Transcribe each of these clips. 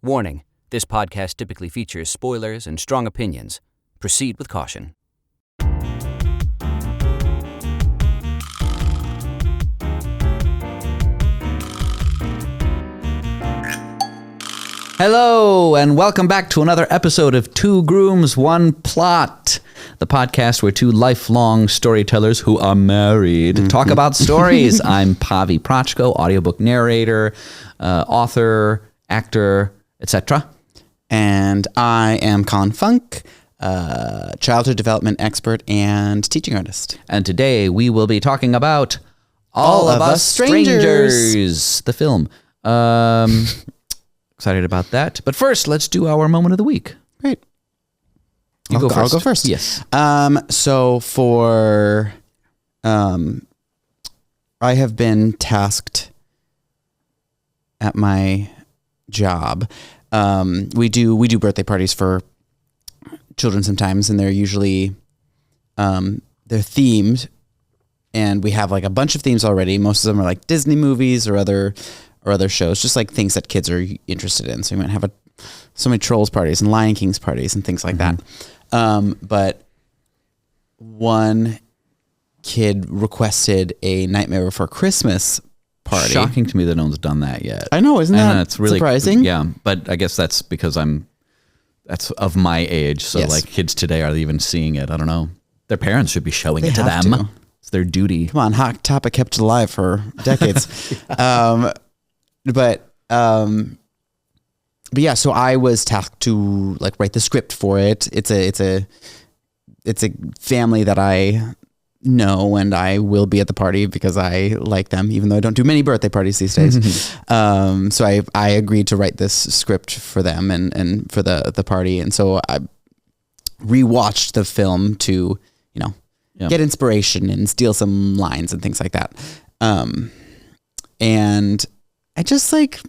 Warning, this podcast typically features spoilers and strong opinions. Proceed with caution. Hello, and welcome back to another episode of Two Grooms, One Plot, the podcast where two lifelong storytellers who are married talk about stories. I'm Pavi, Proczko, audiobook narrator, author, actor, etc. And I am Con Funk, childhood development expert and teaching artist. And today we will be talking about All of Us Strangers, the film. Excited about that. But first, let's do our moment of the week. Great. I'll go first. Yes. So for, I have been tasked at my job. We do birthday parties for children sometimes, and they're usually, they're themed, and we have like a bunch of themes already. Most of them are like Disney movies or other shows, just like things that kids are interested in. So we might have so many Trolls parties and Lion King's parties and things like that. But one kid requested a Nightmare Before Christmas party. Shocking to me that no one's done that yet. I know, isn't that really surprising? Yeah, but I guess that's because that's of my age. So like kids today, are they even seeing it? I don't know. Their parents should be showing it to them. It's their duty. Come on, Hot Topic kept it alive for decades. But yeah, so I was tasked to like write the script for it. It's a family that I know, and I will be at the party because I like them, even though I don't do many birthday parties these days. So I agreed to write this script for them and for the party. And so I rewatched the film to, get inspiration and steal some lines and things like that. And I just like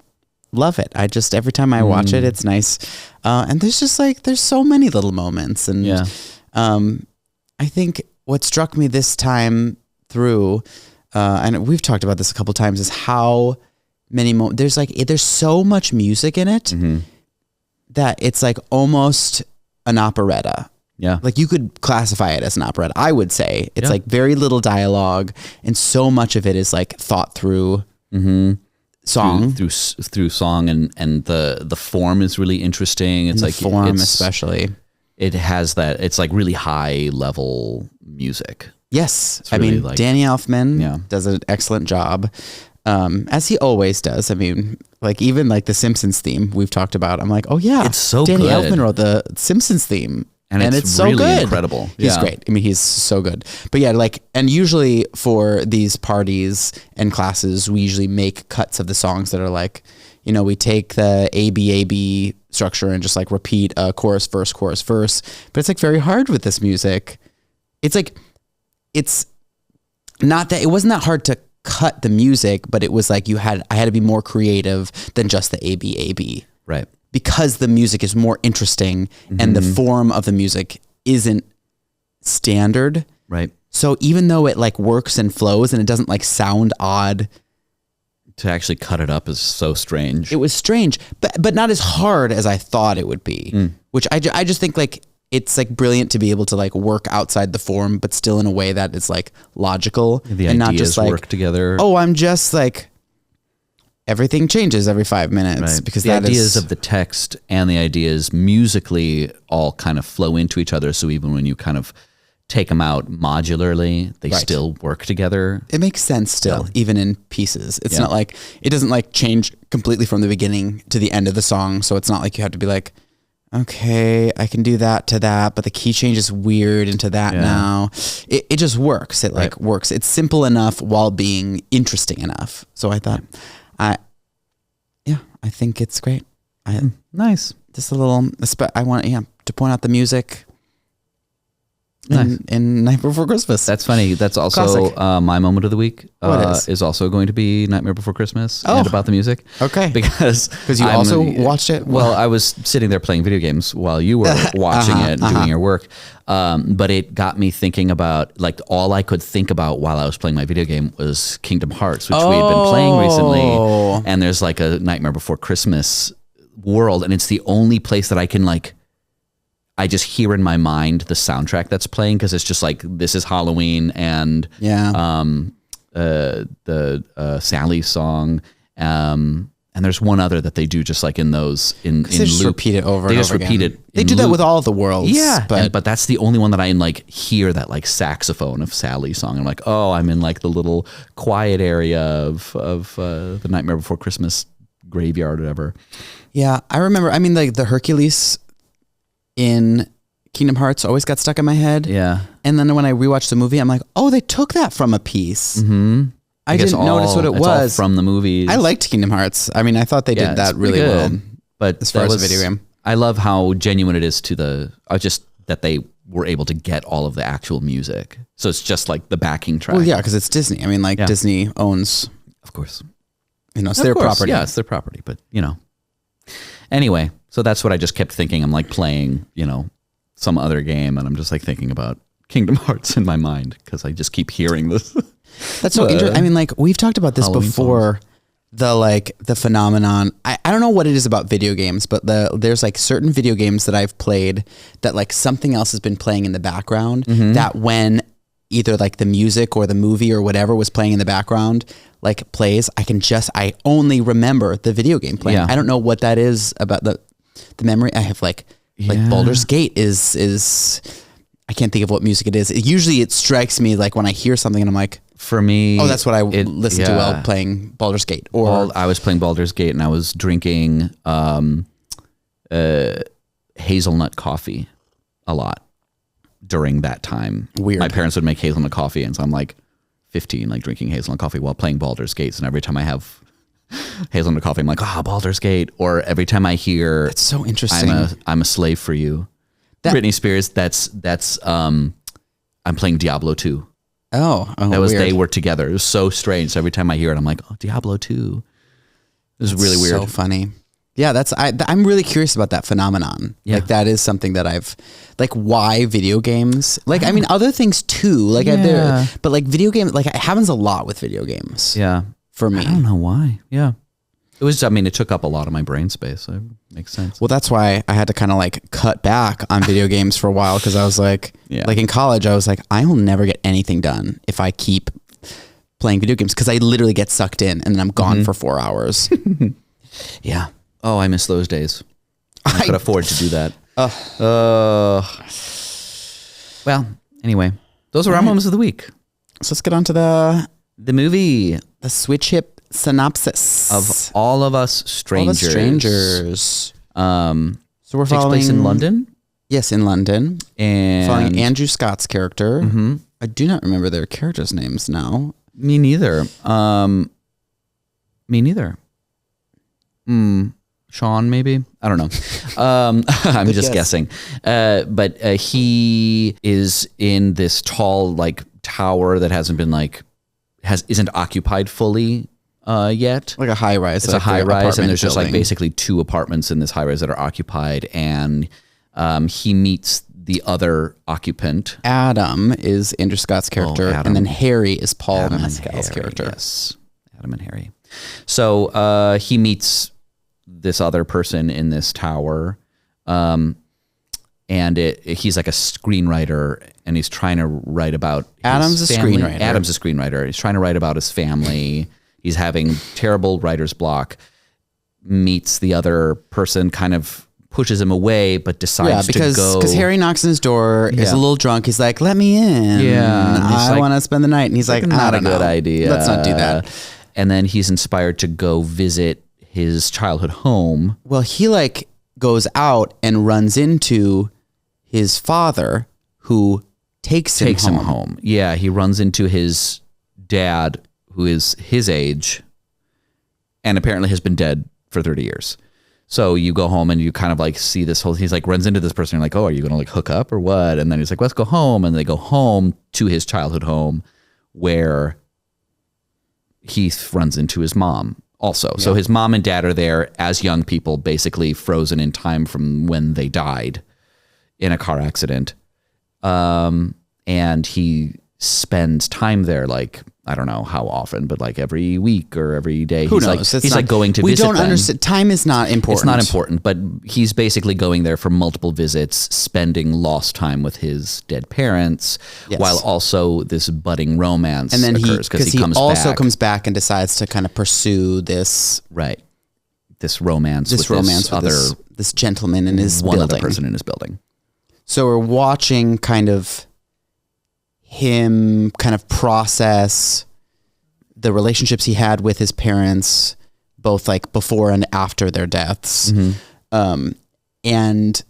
love it. Every time I watch it, it's nice. And there's so many little moments. And I think what struck me this time through, and we've talked about this a couple times, is how many there's so much music in it that it's like almost an operetta. Yeah. Like you could classify it as an operetta. I would say it's like very little dialogue, and so much of it is like thought through song through song, and the form is really interesting. It's like form, especially. It has that. It's like really high level music. Yes, it's really Danny Elfman does an excellent job, as he always does. I mean, like even like the Simpsons theme we've talked about. I'm like, oh yeah, it's so Danny good. Elfman wrote the Simpsons theme. And it's so really good. Incredible. He's great. I mean, he's so good. But yeah, and usually for these parties and classes, we usually make cuts of the songs that are like, we take the ABAB structure and just like repeat a chorus, verse. But it's like very hard with this music. It's like, it's not that, it wasn't that hard to cut the music, but it was like I had to be more creative than just the ABAB. Right. Because the music is more interesting and the form of the music isn't standard. Right. So even though it like works and flows and it doesn't like sound odd, to actually cut it up is so strange. It was strange, but not as hard as I thought it would be, which I just think like it's like brilliant to be able to like work outside the form, but still in a way that is like logical and not just like work together. Oh, I'm just like, everything changes every 5 minutes because the ideas of the text and the ideas musically all kind of flow into each other. So even when you kind of take them out modularly, they still work together. It makes sense still, even in pieces. It's not like, it doesn't like change completely from the beginning to the end of the song. So it's not like you have to be like, okay, I can do that to that, but the key change is weird into that now. It just works. It like works. It's simple enough while being interesting enough. So I thought, I think it's great. Nice. Just a little, I want to point out the music in Night Before Christmas. That's funny. That's also my moment of the week. What is also going to be Nightmare Before Christmas and about the music. Okay. Because you also watched it? Well, I was sitting there playing video games while you were watching it and doing your work. But it got me thinking about, like, all I could think about while I was playing my video game was Kingdom Hearts, which we had been playing recently. And there's like a Nightmare Before Christmas world, and it's the only place that I can like, I just hear in my mind the soundtrack that's playing, because it's just like, this is Halloween and the Sally song, and there's one other that they do just like in those in they just loop. repeat it over. They and just over repeat again. it. They in do that loop. with all the worlds. Yeah, but but that's the only one that I like hear that like saxophone of Sally song. I'm like, oh, I'm in like the little quiet area of the Nightmare Before Christmas graveyard or whatever. yeah, I remember. I mean, like the Hercules in Kingdom Hearts always got stuck in my head. Yeah, and then when I rewatched the movie, I'm like, oh, they took that from a piece. mm-hmm. I didn't notice what it it's all was from the movies. I liked Kingdom Hearts. I mean, I thought they did that it's really pretty well. good. But as far as a video game, I love how genuine it is to the just that they were able to get all of the actual music. So it's just like the backing track. well, yeah, because it's Disney. I mean, like Disney owns, of course. it's their property. Yeah, it's their property. But anyway, so that's what I just kept thinking. I'm like playing, some other game, and I'm just like thinking about Kingdom Hearts in my mind because I just keep hearing this. That's so interesting. I mean, like we've talked about this Halloween before. The phenomenon. I don't know what it is about video games, but there's like certain video games that I've played that like something else has been playing in the background. That when either like the music or the movie or whatever was playing in the background like plays, I only remember the video game playing. Yeah. I don't know what that is about the memory. I have like Baldur's Gate is. I can't think of what music it is. Usually it strikes me like when I hear something and I'm like, for me, oh, that's what I listen to while playing Baldur's Gate. Or I was playing Baldur's Gate and I was drinking hazelnut coffee a lot during that time. Weird. My parents would make hazelnut coffee, and so I'm like 15, like drinking hazelnut coffee while playing Baldur's Gate. And every time I have hazelnut coffee, I'm like, Baldur's Gate. Or every time I hear, that's so interesting. I'm a slave for you. Britney Spears. That's I'm playing Diablo 2. Oh, that was weird. They were together. It was so strange. So every time I hear it, I'm like, Diablo 2. This is really weird. So funny. Yeah, I'm really curious about that phenomenon. Yeah. Like that is something that I've like why video games? Like I mean other things too. Like but like video games like it happens a lot with video games. Yeah. For me. I don't know why. Yeah. It took up a lot of my brain space. So it makes sense. Well, that's why I had to kind of like cut back on video games for a while because I was like, like in college, I was like, I will never get anything done if I keep playing video games because I literally get sucked in and then I'm gone for 4 hours. Yeah. Oh, I miss those days. I could afford to do that. Well, anyway, those are our moments of the week. So let's get on to the movie. The Switch Hip synopsis of All of Us Strangers. So we're takes following place in London. Yes, in London, and following Andrew Scott's character. I do not remember their characters' names now. Me neither. Sean, maybe? I don't know. I'm just guessing. But he is in this tall like tower that hasn't been like isn't occupied fully yet. Like a high rise. It's a high rise, and there's just like basically 2 apartments in this high rise that are occupied, and he meets the other occupant. Adam is Andrew Scott's character, and then Harry is Paul Mescal's character. Yes, Adam and Harry. So he meets this other person in this tower, and he's like a screenwriter, and he's trying to write about Adam's his a family. screenwriter. Adam's a screenwriter. He's trying to write about his family. He's having terrible writer's block. Meets the other person, kind of pushes him away, but decides to go. Because Harry knocks on his door, is a little drunk. He's like, "Let me in. Yeah, I want to spend the night." And he's like, "Not "I a don't good know. idea. Let's not do that." And then he's inspired to go visit his childhood home. Well, he like goes out and runs into his father, who takes him home. Yeah, he runs into his dad, who is his age, and apparently has been dead for 30 years. So you go home and you kind of like see this whole, he's like runs into this person. You're like, oh, are you going to like hook up or what? And then he's like, let's go home. And they go home to his childhood home where he runs into his mom also. Yeah. So his mom and dad are there as young people, basically frozen in time from when they died in a car accident. And he spends time there, like, I don't know how often, but like every week or every day. Who he's knows? Like, he's like going to we visit don't them. understand. Time is not important. It's not important, but he's basically going there for multiple visits, spending lost time with his dead parents, while also this budding romance and then occurs because he comes also back. comes back and decides to kind of pursue this this romance with this gentleman in his one building. other person in his building. So we're watching kind of him kind of process the relationships he had with his parents, both like before and after their deaths. And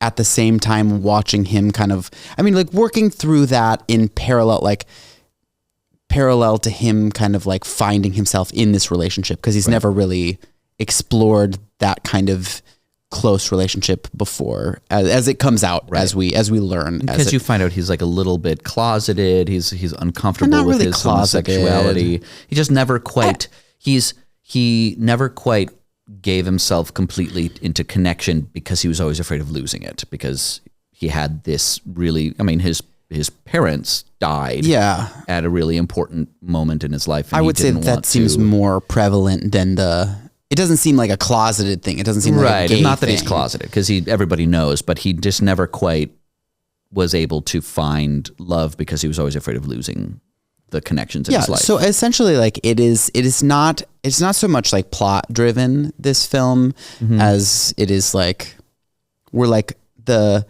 at the same time watching him kind of, I mean, like working through that in parallel to him kind of like finding himself in this relationship, because he's never really explored that kind of close relationship before as it comes out, as we learn, because you find out he's like a little bit closeted. He's uncomfortable with his homosexuality. He just never quite he never quite gave himself completely into connection because he was always afraid of losing it, because he had this really, I mean, his parents died at a really important moment in his life, and I would say that seems more prevalent than it doesn't seem like a closeted thing. It doesn't seem like a gay Not that thing. he's closeted, because everybody knows, but he just never quite was able to find love because he was always afraid of losing the connections in his life. So essentially, like it is not so much like plot driven, this film, as it is like we're like the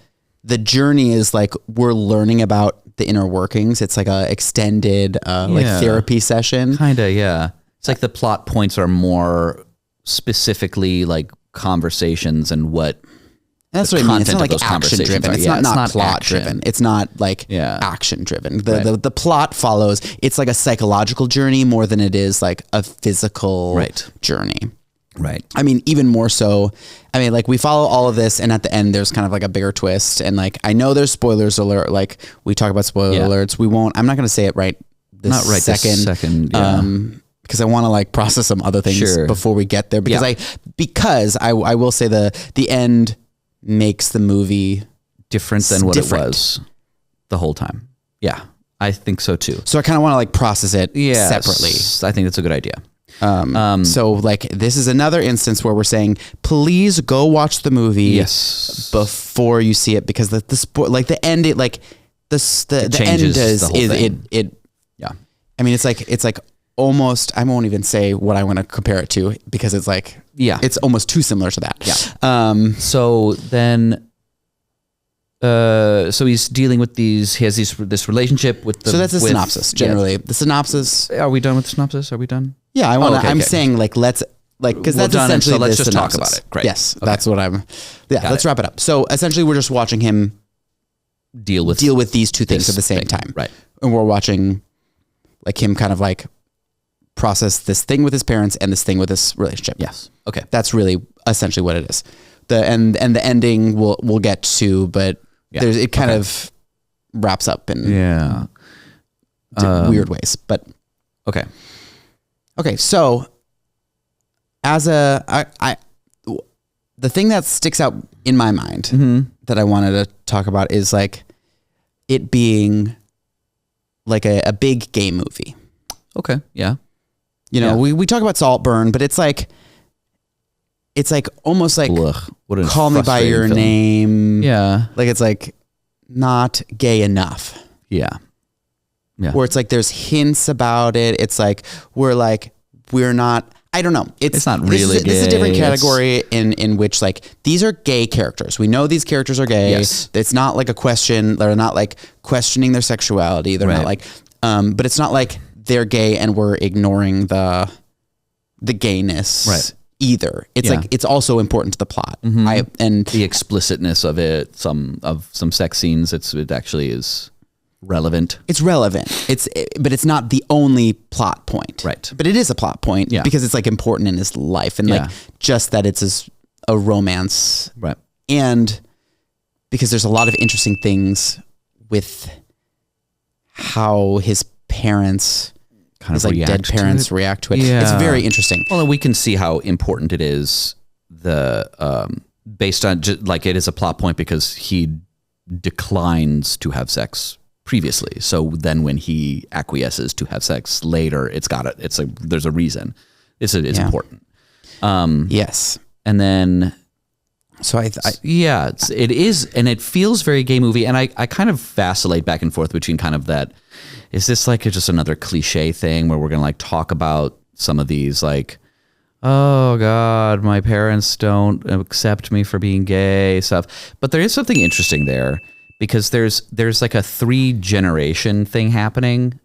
journey is like we're learning about the inner workings. It's like a extended like therapy session. Kinda, yeah. It's like the plot points are more specifically like conversations and what that's what I mean. It's not like action driven. It's not plot driven. It's not like action driven. The plot follows. It's like a psychological journey more than it is like a physical journey. Right. I mean, even more so. I mean, like we follow all of this, and at the end, there's kind of like a bigger twist. And like I know there's spoilers alert. Like we talk about spoiler alerts. We won't. I'm not going to say it this second. Because I want to like process some other things before we get there. Because I will say the end makes the movie different than what it was the whole time. Yeah, I think so too. So I kind of want to like process it separately. I think that's a good idea. So like this is another instance where we're saying, please go watch the movie before you see it, because the end, it like the end does it. I mean, it's like almost, I won't even say what I want to compare it to, because it's like, it's almost too similar to that. So then, so he's dealing with he has this relationship with so that's the synopsis generally. The synopsis. Are we done with the synopsis? Are we done? Yeah. I'm saying like, let's like, cause that's essentially let's just synopsis. talk about it. Great. Yes. Okay. That's what let's wrap it up. So essentially we're just watching him deal with these two things at the same time. Right. And we're watching like him kind of like process this thing with his parents and this thing with this relationship. Yes. Okay. That's really essentially what it is. The ending we'll get to, but it kind of wraps up in weird ways. But okay. So as the thing that sticks out in my mind that I wanted to talk about is like it being like a big gay movie. Okay. Yeah. You know, we talk about Saltburn, but it's like almost like Call Me by Your Name. Yeah. Like it's like not gay enough. Yeah. Yeah. Where it's like there's hints about it. It's like we're not, I don't know. It's not really gay. This is a different category in which like these are gay characters. We know these characters are gay. Yes. It's not like a question. They're not like questioning their sexuality. They're not like but it's not like they're gay and we're ignoring the gayness either. It's like it's also important to the plot. And the explicitness of it, some sex scenes, it actually is relevant. It's relevant. But it's not the only plot point. Right. But it is a plot point because it's like important in his life, and like just that it's a romance. Right. And because there's a lot of interesting things with how his parents, kind of like dead parents, react to it. Yeah. It's very interesting. Well, we can see how important it is. Based on like it is a plot point because he declines to have sex previously. So then when he acquiesces to have sex later, there's a reason. It's important. Yes. And then, so it is, and it feels very gay movie. And I kind of vacillate back and forth between kind of that, is this like just another cliche thing where we're going to like talk about some of these like, oh God, my parents don't accept me for being gay stuff. But there is something interesting there because there's like a 3-generation thing happening.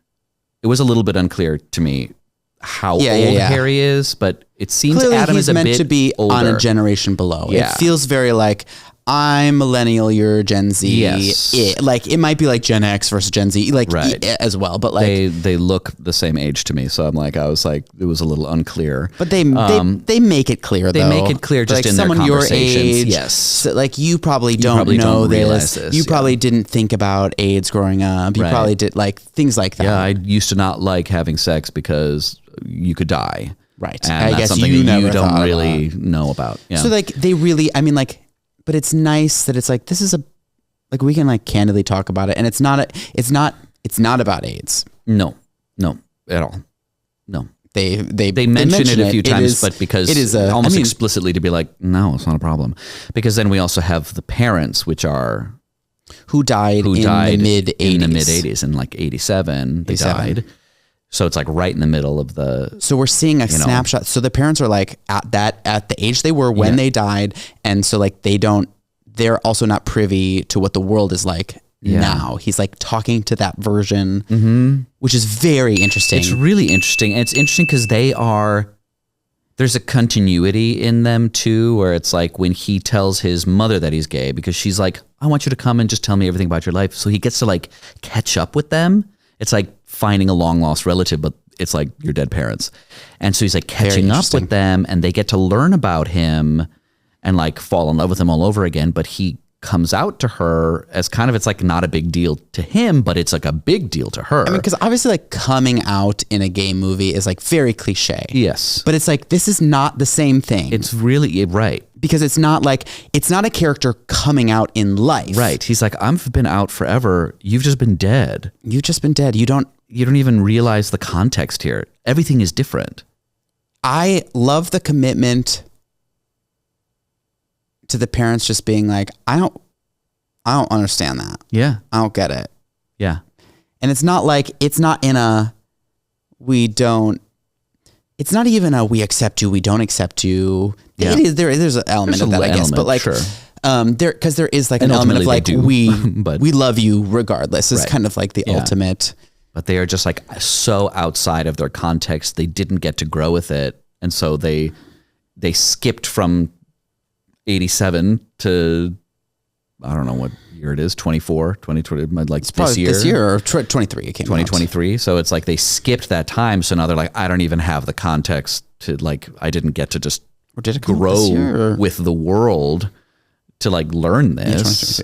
It was a little bit unclear to me how old Harry is, but it seems clearly Adam is a meant bit to be older. on a generation below. Yeah. It feels very like I'm millennial, you're Gen Z. Yes. It might be like Gen X versus Gen Z, like Right. as well. But like they look the same age to me, so I was like, it was a little unclear. But they make it clear. They though. make it clear just like in their someone your conversations. age. Yes. So like you probably don't know realize this. this. You probably didn't think about AIDS growing up. You Right. probably did like things like that. Yeah, I used to not like having sex because you could die. Right. And I that's guess something you that never you don't thought really know about. Yeah. So like they really, I mean like, but it's nice that it's like, this is like we can like candidly talk about it, and it's not about AIDS. No, at all. No. They mention it a few times, but because it is almost explicitly to be like, no, it's not a problem. Because then we also have the parents, which are who died in the mid 80s. In the mid 80s, in like 87, they died. So it's like right in the middle of the. So we're seeing a snapshot. So the parents are like at the age they were when they died, and so like they're also not privy to what the world is like now. He's like talking to that version, which is very interesting. It's really interesting. And it's interesting because there's a continuity in them too, where it's like when he tells his mother that he's gay, because she's like, I want you to come and just tell me everything about your life. So he gets to like catch up with them. It's like finding a long lost relative, but it's like your dead parents. And so he's like catching up with them, and they get to learn about him and like fall in love with him all over again. But he comes out to her as kind of, it's like not a big deal to him, but it's like a big deal to her. I mean, because obviously like coming out in a gay movie is like very cliche. Yes. But it's like, this is not the same thing. It's really right. Because it's not a character coming out in life. Right. He's like, I've been out forever. You've just been dead. You've just been dead. You don't even realize the context here. Everything is different. I love the commitment to the parents just being like, I don't understand that. Yeah. I don't get it. Yeah. And it's not even a we accept you, we don't accept you. Yeah. It is there's an element of that, I guess. But like sure. Because there is like an element of like we love you regardless. It's kind of like the ultimate. But they are just like so outside of their context, they didn't get to grow with it. And so they skipped from 87 to, I don't know what year it is, 24, 2020, like it's this year. This year or 23 it came 2023. Out. So it's like they skipped that time. So now they're like, I don't even have the context to like, I didn't get to just grow with the world to like learn this.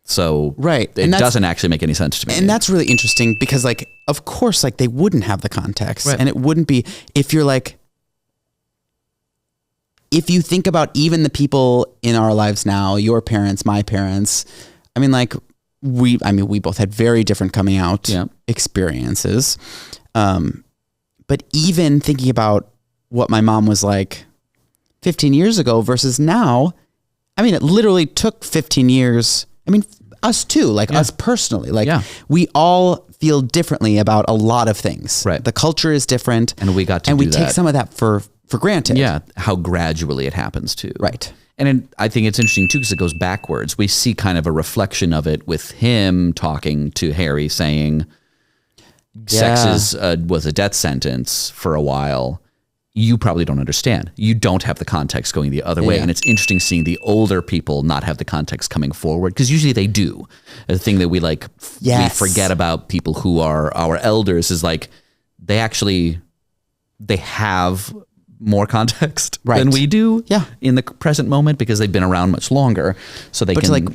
So right. it doesn't actually make any sense to me. And that's really interesting because like, of course, like they wouldn't have the context, right. And it wouldn't be if you're like, if you think about even the people in our lives now, your parents, my parents, I mean, like we both had very different coming out experiences. But even thinking about what my mom was like 15 years ago versus now, I mean, it literally took 15 years. I mean, us too, like us personally, like we all feel differently about a lot of things. Right. The culture is different. And we got to we take some of that for granted. Yeah. How gradually it happens too. Right. And I think it's interesting too, because it goes backwards. We see kind of a reflection of it with him talking to Harry saying sex was a death sentence for a while. You probably don't understand. You don't have the context going the other way. And it's interesting seeing the older people not have the context coming forward, because usually they do. The thing that we like, we forget about people who are our elders is like, they have more context than we do in the present moment, because they've been around much longer. So they can to like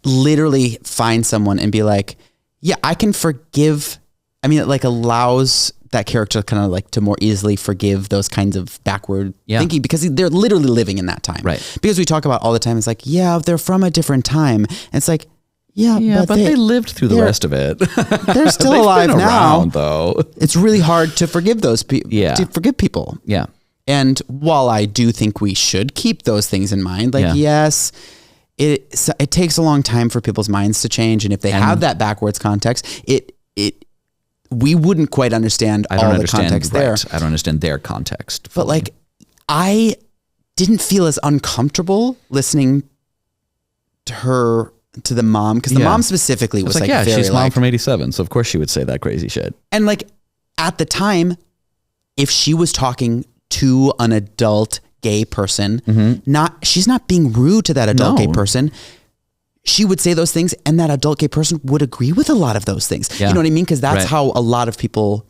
literally find someone and be like, yeah, I can forgive. I mean, it like allows that character kind of like to more easily forgive those kinds of backward thinking, because they're literally living in that time. Right. Because we talk about all the time, it's like, yeah, they're from a different time. And it's like, Yeah, but they lived through the rest of it. They're still alive been now, around, though. It's really hard to forgive those people. Yeah. To forgive people. Yeah. And while I do think we should keep those things in mind, like, yes, it takes a long time for people's minds to change. And if they have that backwards context, we wouldn't quite understand all the context there. I don't understand their context. But like, I didn't feel as uncomfortable listening to the mom, because the mom specifically was like, very she's mom from 87, so of course she would say that crazy shit. And like, at the time, if she was talking to an adult gay person, she's not being rude to that adult gay person. She would say those things, and that adult gay person would agree with a lot of those things. You know what I mean? Because that's how a lot of people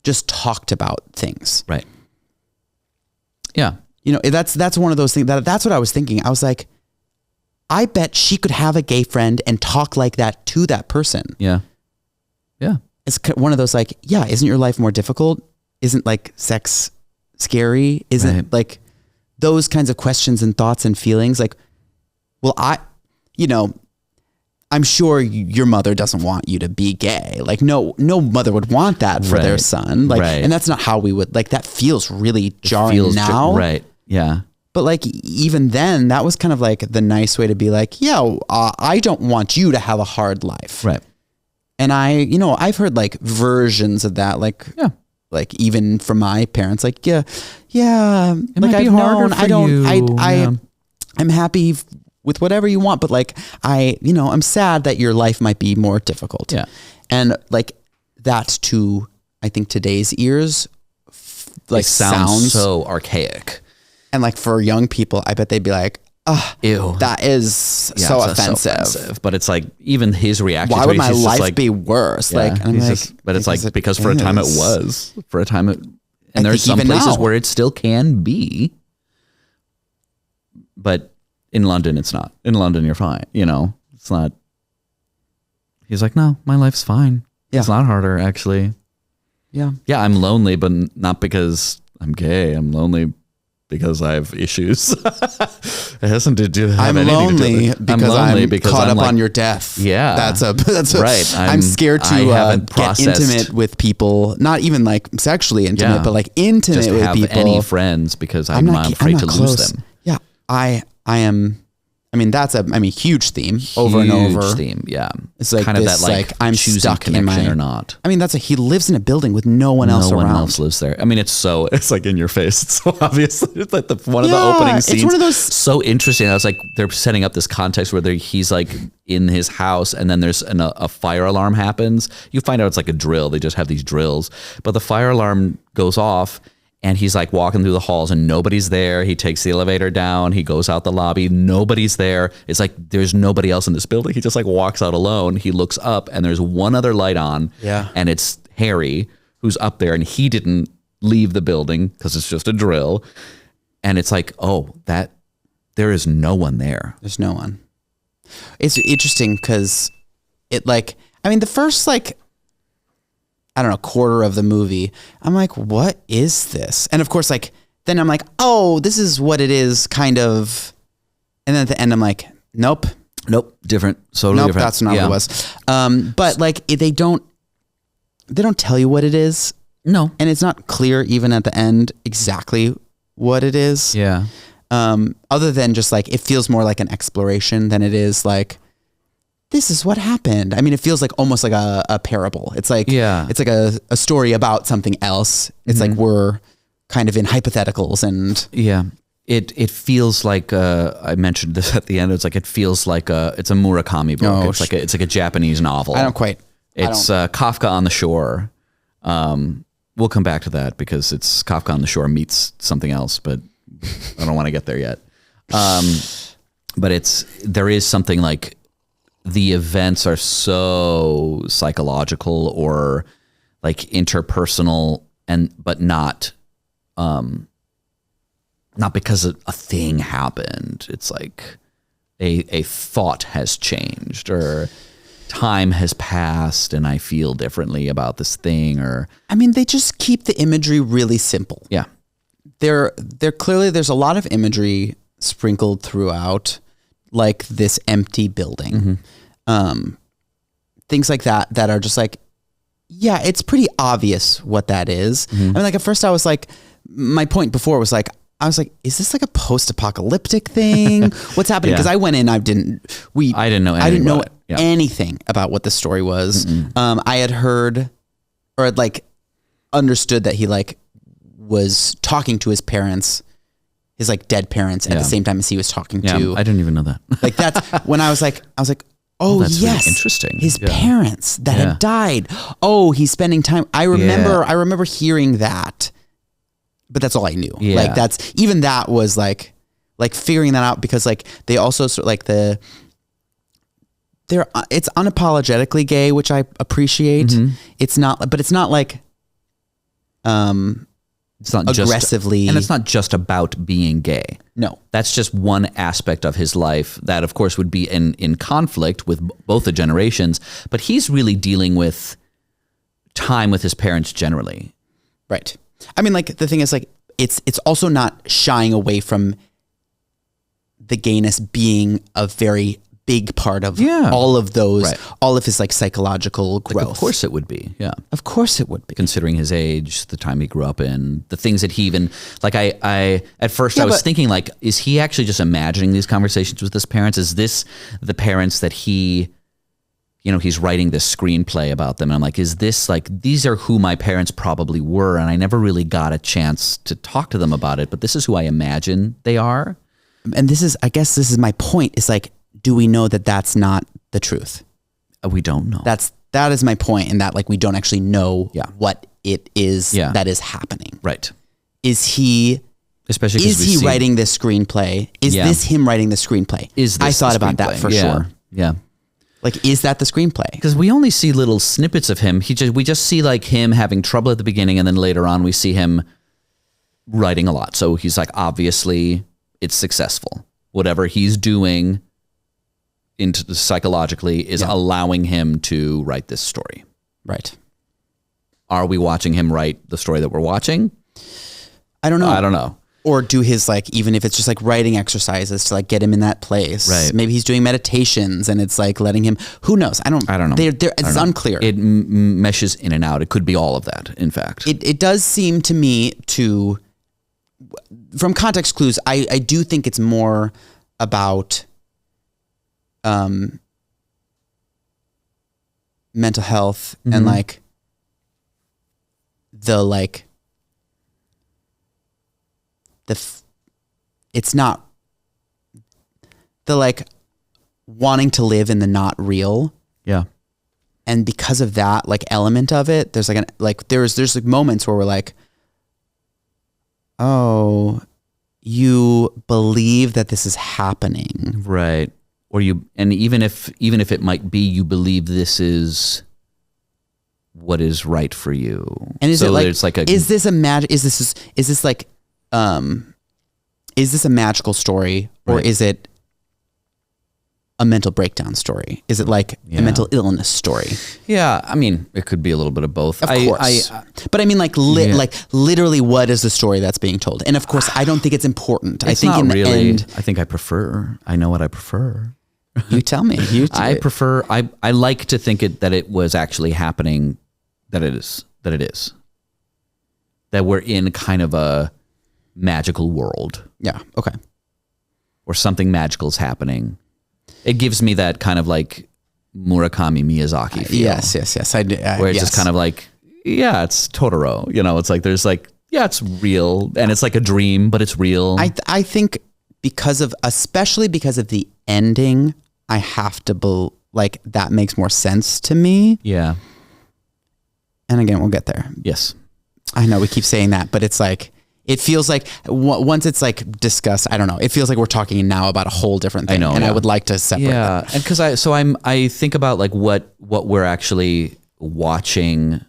just talked about things. Right. Yeah. You know, that's one of those things that's what I was thinking. I was like, I bet she could have a gay friend and talk like that to that person. Yeah. Yeah. It's one of those like, yeah, isn't your life more difficult? Isn't like sex scary? Isn't like those kinds of questions and thoughts and feelings like, well, I'm sure your mother doesn't want you to be gay. Like no mother would want that for their son. Like, and that's not how we would, like, that feels really jarring now. Right. Yeah. But like, even then that was kind of like the nice way to be like, yeah, I don't want you to have a hard life. Right. And I've heard like versions of that. Like, like even from my parents, like, it like I've known, I'm happy with whatever you want, but like, I'm sad that your life might be more difficult. Yeah. And like that to, I think today's ears, like sounds so archaic. And like for young people, I bet they'd be like, oh, ew, that is so offensive. But it's like, even his reaction. Why would my life be worse? Like, and I'm like, but it's like, because for a time it was, and there's some places where it still can be, but in London, it's not. In London, you're fine. You know, it's not. He's like, no, my life's fine. Yeah. It's not harder, actually. Yeah. Yeah, I'm lonely, but not because I'm gay. I'm lonely because I have issues. It hasn't to do. I'm lonely because I'm caught up on your death. Yeah, that's right. I'm scared to get intimate with people. Not even like sexually intimate, but like intimate just with have people. Any friends because I'm afraid to lose them. Yeah, I am. I mean, that's a huge theme over and over. Huge theme, yeah. It's like kind this, of that, like I'm choosing stuck connection in my, or not. I mean, he lives in a building with no one else around. No one else lives there. I mean, it's like in your face. It's so obvious. It's like one of the opening scenes. It's one of those so interesting. I was like, they're setting up this context where he's like in his house, and then there's a fire alarm happens. You find out it's like a drill. They just have these drills, but the fire alarm goes off. And he's like walking through the halls and nobody's there. He takes the elevator down. He goes out the lobby. Nobody's there. It's like there's nobody else in this building. He just like walks out alone. He looks up and there's one other light on. Yeah. And it's Harry who's up there, and he didn't leave the building because it's just a drill. And it's like, there is no one there. There's no one. It's interesting because the first I don't know, quarter of the movie, I'm like, what is this? And of course, like, then I'm like, oh, this is what it is, kind of. And then at the end, I'm like, nope. Different. Totally different. That's not what it was. But like, they don't tell you what it is. No. And it's not clear even at the end exactly what it is. Yeah. Other than just like, it feels more like an exploration than it is like, this is what happened. I mean, it feels like almost like a parable. It's like, it's like a story about something else. It's like we're kind of in hypotheticals and it feels like I mentioned this at the end. It's like it feels like it's a Murakami book. It's like a Japanese novel. It's Kafka on the Shore. We'll come back to that because it's Kafka on the Shore meets something else, but I don't want to get there yet. But there is something like, the events are so psychological or like interpersonal, but not because a thing happened. It's like a thought has changed or time has passed and I feel differently about this thing. Or I mean, they just keep the imagery really simple. Yeah. They're clearly, there's a lot of imagery sprinkled throughout, like this empty building. things like that are just like, yeah, it's pretty obvious what that is. I mean, like at first I was like, my point before was like, I was like, is this like a post-apocalyptic thing? What's happening? Because I went in, I didn't know anything about what the story was. I had heard or had like understood that he like was talking to his parents, his like dead parents at the same time as he was talking to. I didn't even know that. Like that's when I was like, oh, that's yes, really interesting. His parents that had died. Oh, he's spending time. I remember hearing that, but that's all I knew. Yeah. Like that was like figuring that out because like they also sort of like it's unapologetically gay, which I appreciate. It's not like, it's not aggressively, and it's not just about being gay. No, that's just one aspect of his life that, of course, would be in conflict with both the generations. But he's really dealing with time with his parents generally, right? I mean, like the thing is, like it's also not shying away from the gayness being a very big part of all of those, all of his like psychological growth. Like, of course it would be. Yeah. Of course it would be. Considering his age, the time he grew up in, the things that he even, like I at first I was thinking like, is he actually just imagining these conversations with his parents? Is this the parents that he, you know, he's writing this screenplay about them. And I'm like, is this like, these are who my parents probably were. And I never really got a chance to talk to them about it, but this is who I imagine they are. And I guess this is my point. Is like, do we know that that's not the truth? We don't know. That is my point, in that like we don't actually know what it is that is happening. Right. Is he writing this screenplay? Is this him writing the screenplay? I thought about that for sure. Yeah. Like, is that the screenplay? Because we only see little snippets of him. We just see like him having trouble at the beginning, and then later on we see him writing a lot. So he's like, obviously it's successful. Whatever he's doing psychologically is allowing him to write this story. Right. Are we watching him write the story that we're watching? I don't know. Or do his, like, even if it's just like writing exercises to like get him in that place. Right. Maybe he's doing meditations and it's like letting him, who knows? I don't know. It's unclear. It meshes in and out. It could be all of that, in fact. It does seem to me to, from context clues, I do think it's more about mental health and like it's not the like wanting to live in the not real. Yeah. And because of that like element of it, there's like there's like moments where we're like, oh, you believe that this is happening. Right. Or even if it might be, you believe this is what is right for you. And is this a magical story, or is it a mental breakdown story? Is it like a mental illness story? Yeah, I mean, it could be a little bit of both. Of course. But I mean, like literally, what is the story that's being told? And of course, I don't think it's important. It's I think not in the really. end, I know what I prefer. You tell me. I prefer. I like to think that it was actually happening. That it is. That we're in kind of a magical world. Yeah. Okay. Or something magical is happening. It gives me that kind of like Murakami Miyazaki feel. Yes. Where it's just kind of like, it's Totoro. You know, it's like there's like, it's real, and it's like a dream, but it's real. I think especially because of the ending, I have to like that makes more sense to me. Yeah. And again, we'll get there. Yes. I know we keep saying that, but it's like, it feels like once it's like discussed, I don't know. It feels like we're talking now about a whole different thing. I know, and I would like to separate that. And because I think about like what we're actually watching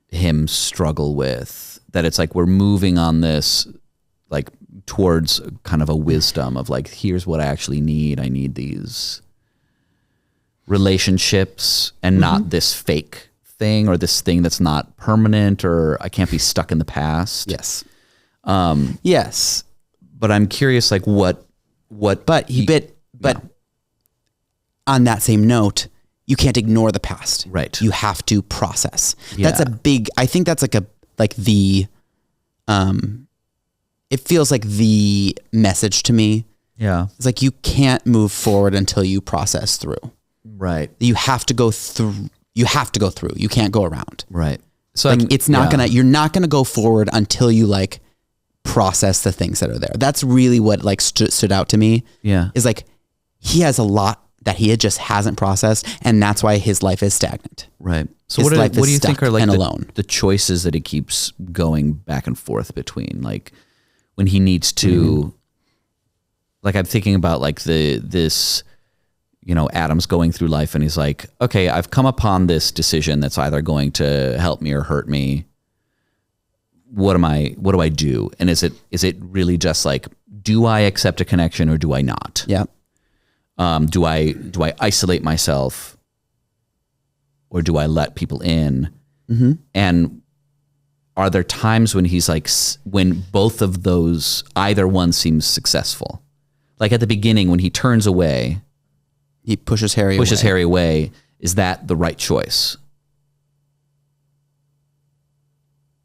him struggle with, that it's like we're moving on this like towards kind of a wisdom of like, here's what I actually need. I need these relationships and not this fake thing or this thing that's not permanent, or I can't be stuck in the past. Yes. Yes. But I'm curious, like what on that same note, you can't ignore the past. Right. You have to process. Yeah. That's I think that's it feels like the message to me. Yeah. It's like you can't move forward until you process through. Right. You have to go through. You can't go around. Right. So like you're not gonna go forward until you like process the things that are there. That's really what like stood out to me. Yeah. Is like he has a lot that he just hasn't processed, and that's why his life is stagnant. Right. So His what do you think are like alone. the choices that he keeps going back and forth between, like when he needs to, like I'm thinking about like this, Adam's going through life and he's like, okay, I've come upon this decision that's either going to help me or hurt me. What do I do? And is it really just like, do I accept a connection or do I not? Yeah. Do I isolate myself or do I let people in? Mm-hmm. And are there times when he's like, when both of those, either one seems successful? Like at the beginning when he turns away, he pushes Harry away. Is that the right choice?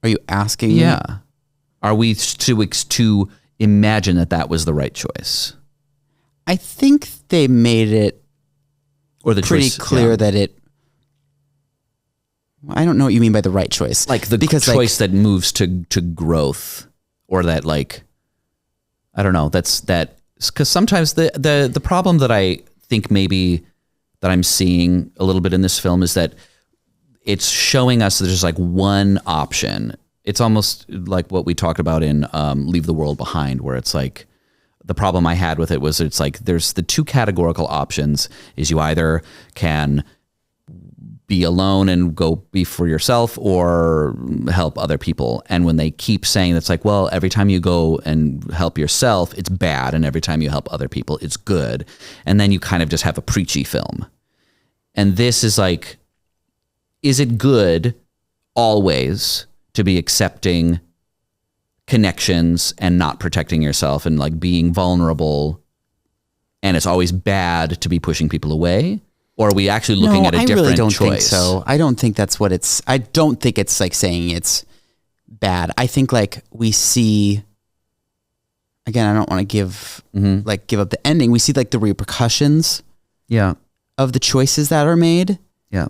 Are you asking? Yeah. Are we to imagine that was the right choice? I think they made it pretty choice, clear that it. I don't know what you mean by the right choice. Like the choice that moves to growth, or that like, I don't know. That's because sometimes the problem that I think maybe that I'm seeing a little bit in this film is that it's showing us that there's like one option. It's almost like what we talked about in Leave the World Behind, where it's like, the problem I had with it was it's like there's the two categorical options is you either can be alone and go be for yourself or help other people. And when they keep saying it's like, well, every time you go and help yourself, it's bad. And every time you help other people, it's good. And then you kind of just have a preachy film. And this is like, is it good always to be accepting connections and not protecting yourself and like being vulnerable, and it's always bad to be pushing people away? Or are we actually looking at a different choice? I really don't think so. I don't think that's what it's, I don't think it's like saying it's bad. I think like we see, again, I don't want to give up the ending. We see like the repercussions of the choices that are made. Yeah.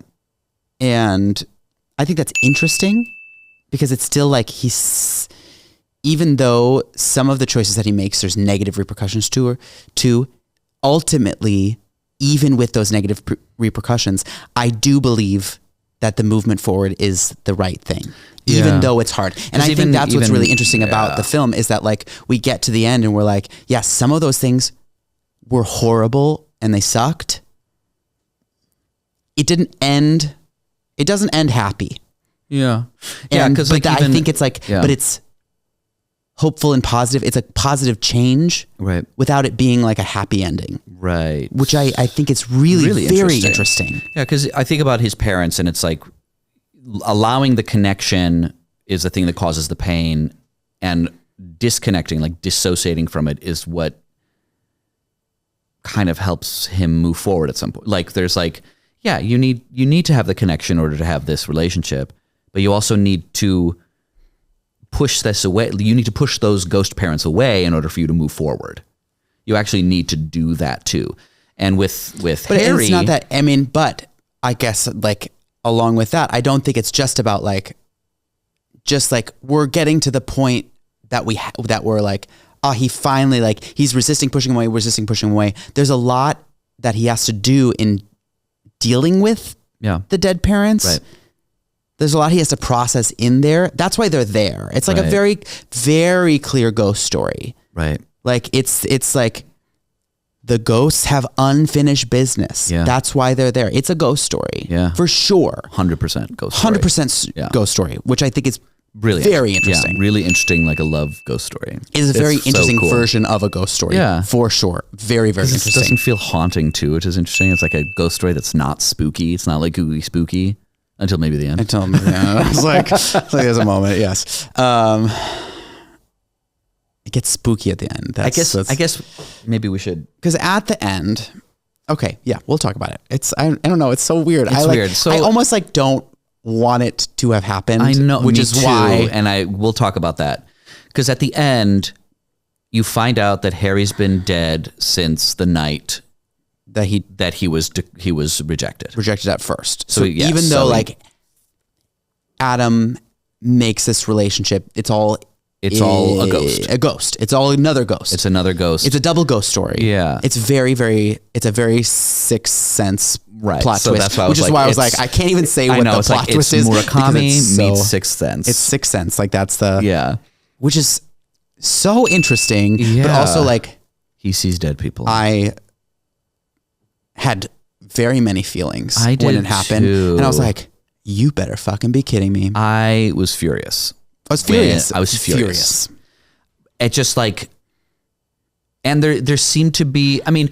And I think that's interesting because it's still like even though some of the choices that he makes, there's negative repercussions to ultimately, even with those negative repercussions, I do believe that the movement forward is the right thing, even though it's hard. And I think that's what's really interesting about the film is that like we get to the end and we're like, yeah, some of those things were horrible and they sucked. It doesn't end happy. Yeah. Yeah. Because I think it's like, but it's hopeful and positive. It's a positive change, right? Without it being like a happy ending, right? Which I think it's really very interesting. Yeah, because I think about his parents, and it's like allowing the connection is the thing that causes the pain, and disconnecting, like dissociating from it, is what kind of helps him move forward at some point. Like there's like, yeah, you need to have the connection in order to have this relationship, but you also need to push this away. You need to push those ghost parents away in order for you to move forward. You actually need to do that too. And with Harry, it's not that. I mean, but I guess like along with that, I don't think it's just about like, just like we're getting to the point that we're like, oh, he finally like he's resisting pushing away. There's a lot that he has to do in dealing with the dead parents. Right. There's a lot he has to process in there. That's why they're there. It's like a very, very clear ghost story. Right. Like it's like the ghosts have unfinished business. Yeah. That's why they're there. It's a ghost story. Yeah. For sure. 100% ghost story. 100% ghost story, which I think is brilliant. Very interesting. Yeah, really interesting, like a love ghost story. It's a very interesting version of a ghost story. Yeah. For sure. Very, very interesting. It doesn't feel haunting too, which is interesting. It's like a ghost story that's not spooky. It's not like gooey spooky. Until maybe the end. I was like, there's a moment, yes. It gets spooky at the end. I guess maybe we should. Because at the end, Okay, yeah, we'll talk about it. I don't know. It's so weird. It's weird. So I almost like don't want it to have happened. I know, which me is too, why. and we'll talk about that because at the end, you find out that Harry's been dead since the night that he was rejected. Rejected at first. So, So yes, even though like Adam makes this relationship, it's all a ghost. A ghost. It's all another ghost. It's another ghost. It's a double ghost story. Yeah. It's it's a very Sixth Sense plot so twist. That's why which is why I was like, I can't even say what the plot twist is. Murakami meets Sixth Sense. It's Sixth Sense. Like that's the yeah. Which is so interesting, but Yeah. also like he sees dead people. I had very many feelings I did when it happened, too. and I was like, "You better fucking be kidding me!" I was furious. I was furious. I was furious. It just like, and there seemed to be, I mean,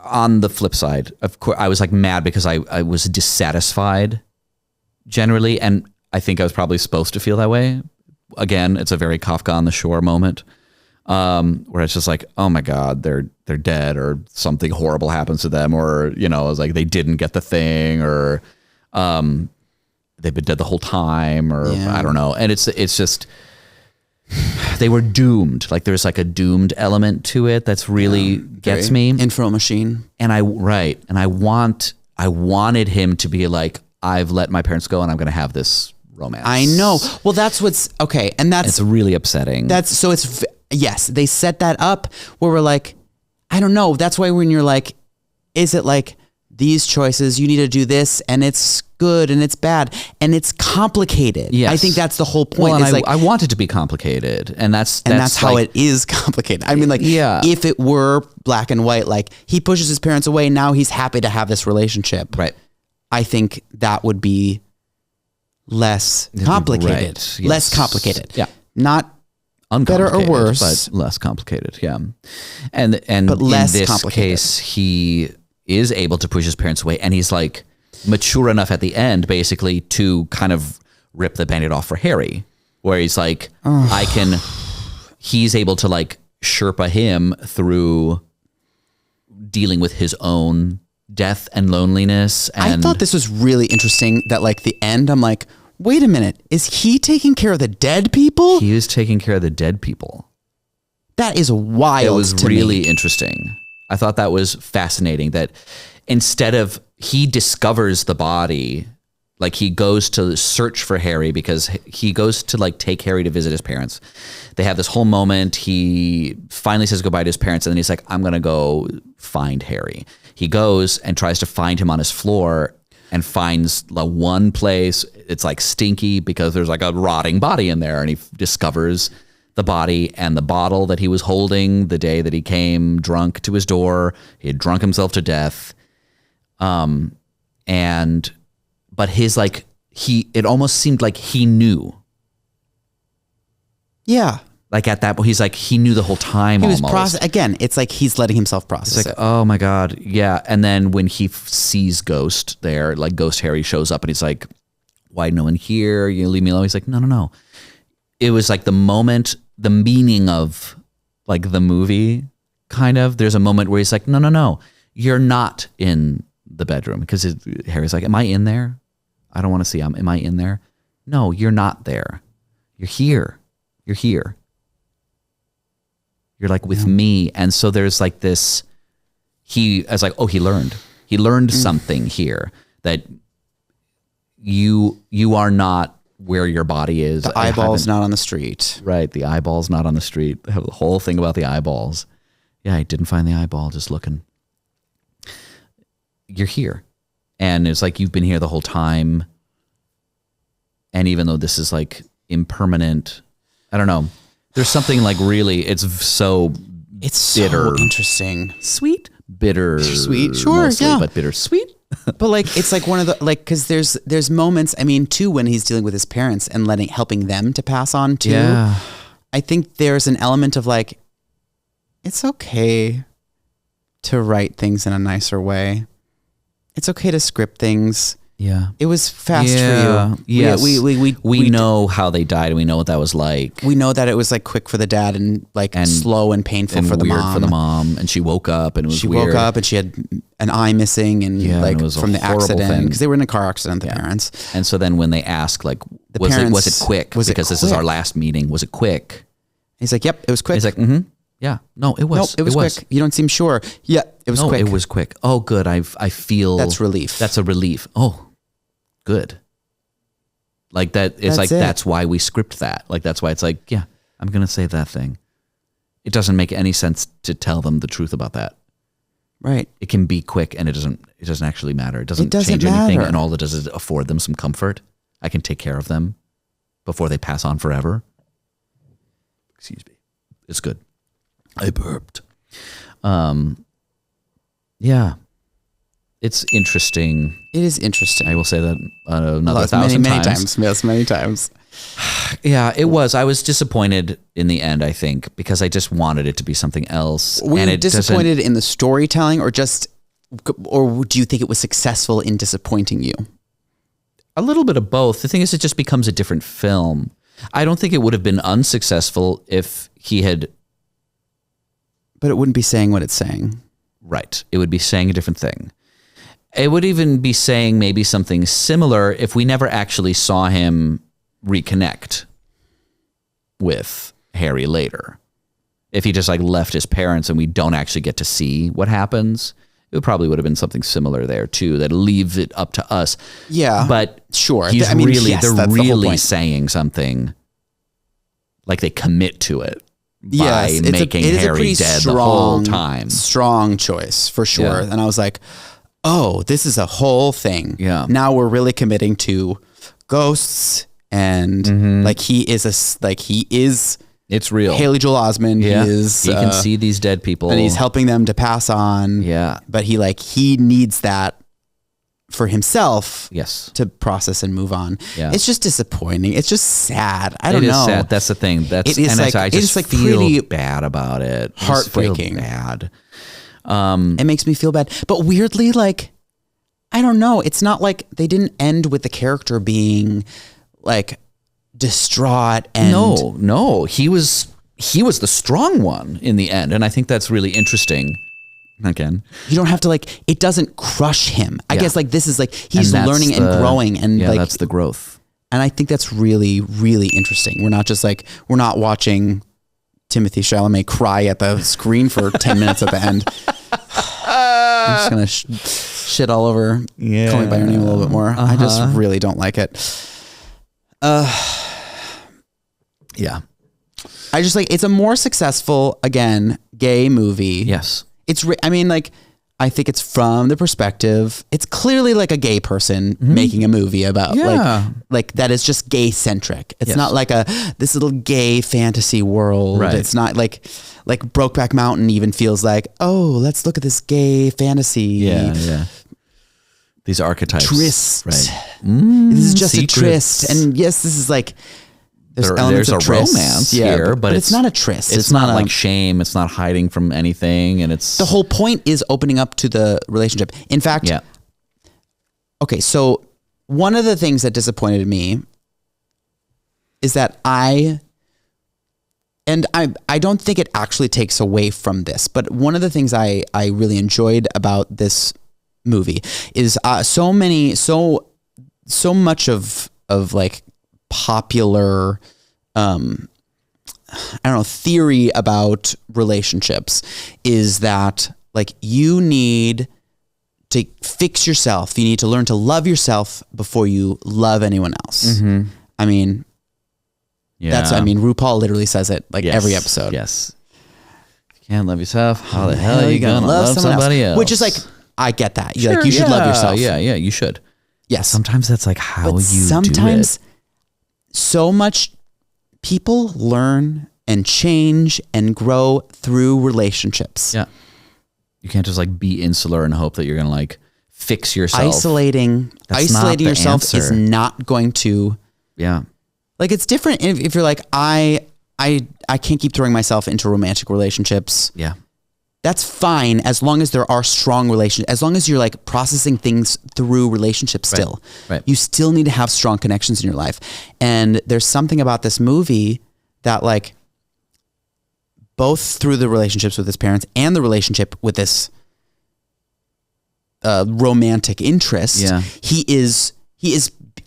on the flip side, of course, I was like mad because I was dissatisfied generally. And I think I was probably supposed to feel that way. Again, it's a very Kafka on the Shore moment, where it's just like, oh my God, they're dead, or something horrible happens to them, or, you know, it's like they didn't get the thing, or, they've been dead the whole time, or I don't know. And it's just, they were doomed. Like there's like a doomed element to it that's really gets me. Infernal machine. And I wanted him to be like, I've let my parents go and I'm going to have this romance. I know. Well, that's what's okay. And It's really upsetting. Yes, they set that up where we're like, I don't know. That's why when you're like, is it like these choices, you need to do this and it's good and it's bad and it's complicated. Yes. I think that's the whole point. Well, and I want it to be complicated, and that's how like, it is complicated. I mean, like, Yeah. if it were black and white, like he pushes his parents away, now he's happy to have this relationship. Right. I think that would be less complicated. Right. Less Yes. complicated. Yeah. Not better or uncomplicated, worse, but less complicated. Yeah. And but less in this complicated. case, he is able to push his parents away, and he's like mature enough at the end basically to kind of rip the Band-Aid off for Harry, where he's like, he's able to like Sherpa him through dealing with his own death and loneliness. And I thought this was really interesting that like the end, I'm like, wait a minute, is he taking care of the dead people? he was taking care of the dead people. That is wild. It was to really me. interesting. I thought that was fascinating that instead of he discovers the body, like he goes to search for Harry because he goes to like take Harry to visit his parents. They have this whole moment. He finally says goodbye to his parents and then he's like, I'm going to go find Harry. He goes and tries to find him on his floor and finds the one place. It's like stinky because there's like a rotting body in there, and he discovers the body and the bottle that he was holding the day that he came drunk to his door. He had drunk himself to death. But his like, it almost seemed like he knew. Yeah. Like at that point, he's like, he knew the whole time He was almost. again, it's like he's letting himself process It's like, it. oh my God. Yeah. And then when he sees Ghost there, like Ghost Harry shows up and he's like, why no one here? You leave me alone. He's like, no. It was like the moment, the meaning of like the movie kind of, there's a moment where he's like, no, you're not in the bedroom. Because Harry's like, am I in there? I don't want to see, am I in there? No, you're not there. You're here. You're here. You're like with me. And so there's like this, I was like, oh, he learned something here, that you are not where your body is. The eyeball's not on the street. Right. The eyeball's not on the street. The whole thing about the eyeballs. Yeah. I didn't find the eyeball, just looking. You're here. And it's like, you've been here the whole time. And even though this is like impermanent, I don't know. There's something like really, it's so bitter. So interesting. Sweet? Bitter. Sweet, sure, mostly, yeah. But bittersweet? But like, it's like one of the, like, cause there's moments, I mean, too, when he's dealing with his parents and helping them to pass on too. Yeah. I think there's an element of like, it's okay to write things in a nicer way. It's okay to script things Yeah. It was fast for you. Yes. We know how they died, and we know what that was like. We know that it was like quick for the dad and like slow and painful and for the weird mom. for the mom. And she woke up and it was She weird. woke up and she had an eye missing and like it was a from the horrible accident thing. because they were in a car accident, the parents. And so then when they ask, like, was it quick? Because this is our last meeting. Was it quick? He's like, yep, it was quick. He's like, yeah. No, it was. Nope, it was quick. You don't seem sure. Yeah, it was quick. It was quick. Oh, good. I feel that's relief. That's a relief. Oh, good. Like that. It's like that's why we script that. Like that's why it's like, yeah, I'm gonna say that thing. It doesn't make any sense to tell them the truth about that. Right. It can be quick, and it doesn't actually matter. It doesn't change matter. anything, and all it does is afford them some comfort. I can take care of them before they pass on forever. Excuse me. It's good. I burped. Yeah. It's interesting. It is interesting. I will say that another 1,000 many times. Yes, many times. Yeah, it was. I was disappointed in the end, I think, because I just wanted it to be something else. Were you disappointed in the storytelling or do you think it was successful in disappointing you? A little bit of both. The thing is, it just becomes a different film. I don't think it would have been unsuccessful if he had... But it wouldn't be saying what it's saying. Right. It would be saying a different thing. It would even be saying maybe something similar if we never actually saw him reconnect with Harry later. If he just like left his parents and we don't actually get to see what happens, it probably would have been something similar there too, that leaves it up to us. Yeah. But sure. They're the really saying something like they commit to it. By making Harry dead the whole time. Strong choice for sure. Yeah. And I was like, oh, this is a whole thing. Yeah. Now we're really committing to ghosts and like he is it's real. Haley Joel Osment. Yeah. He can see these dead people. And he's helping them to pass on. Yeah. But he needs that for himself. Yes. To process and move on. Yeah. It's just disappointing. It's just sad. I don't know. It is sad. That's the thing. I just feel pretty bad about it. Heartbreaking. Bad. It makes me feel bad. But weirdly, like, I don't know. It's not like they didn't end with the character being like distraught and no. He was the strong one in the end. And I think that's really interesting. Again, you don't have to like, it doesn't crush him. I guess like this is like, he's learning and growing and like, that's the growth. And I think that's really, really interesting. We're not watching Timothée Chalamet cry at the screen for 10 minutes at the end. I'm just going to shit all over Call Me By Your Name a little bit more. I just really don't like it. Yeah. I just like, it's a more successful, again, gay movie. Yes. I think it's from the perspective, it's clearly like a gay person making a movie about like that is just gay centric. It's not like this little gay fantasy world. Right. It's not like Brokeback Mountain even feels like, oh, let's look at this gay fantasy. Yeah. These archetypes. Tryst. Right. This is just secrets. a tryst. And yes, this is like, there's a romance here, but it's not a tryst. It's not like shame. It's not hiding from anything. And it's the whole point is opening up to the relationship. In fact, okay, so one of the things that disappointed me is that I don't think it actually takes away from this, but one of the things I really enjoyed about this movie is so much of like popular theory about relationships is that like you need to fix yourself. You need to learn to love yourself before you love anyone else. I mean, RuPaul literally says it like every episode. Yes. If you can't love yourself, how the hell are you gonna love somebody else? Which is like, I get that. You should love yourself. Yeah, you should. Yes. Sometimes that's like how but you sometimes do it. So much people learn and change and grow through relationships. Yeah. You can't just like be insular and hope that you're going to like fix yourself. Isolating yourself answer. is not going to. Yeah. Like it's different if you're like, I can't keep throwing myself into romantic relationships. Yeah. That's fine as long as there are strong relationships, as long as you're like processing things through relationships still. Right. You still need to have strong connections in your life. And there's something about this movie that like both through the relationships with his parents and the relationship with this romantic interest, he is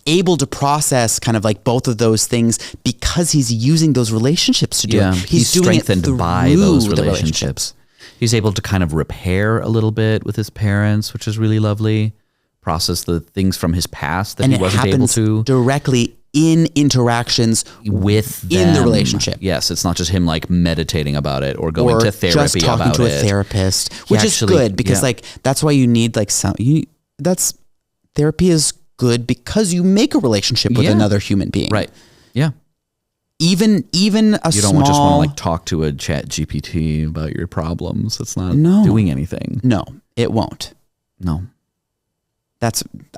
able to process kind of like both of those things because he's using those relationships to do it. He's doing strengthened it by those the relationships. He's able to kind of repair a little bit with his parents, which is really lovely. Process the things from his past that he wasn't able to. Directly in interactions with them. In the relationship. Yes, it's not just him like meditating about it or going to therapy just talking about to a it. therapist, which is good because like that's why you need like therapy is good because you make a relationship with another human being. Right. Yeah. Even a you don't small, just want to like talk to a chat GPT about your problems. It's not doing anything. No, it won't. No.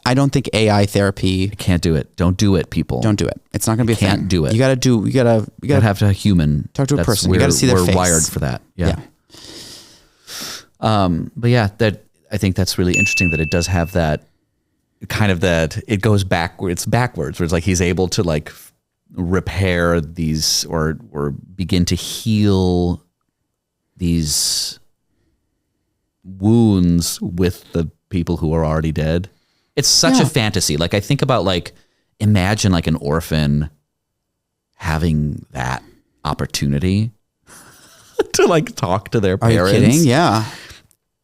I don't think AI therapy. I can't do it. Don't do it, people. Don't do it. It's not going to be a thing. Can't do it. You got to have to a human. Talk to a person. You got to see their face. We're wired for that. Yeah. But yeah, I think that's really interesting that it does have that kind of that it goes backwards, where it's like he's able to like repair these or begin to heal these wounds with the people who are already dead. It's such a fantasy. Like I think about like, imagine like an orphan having that opportunity to like talk to their parents. Are you kidding? Yeah.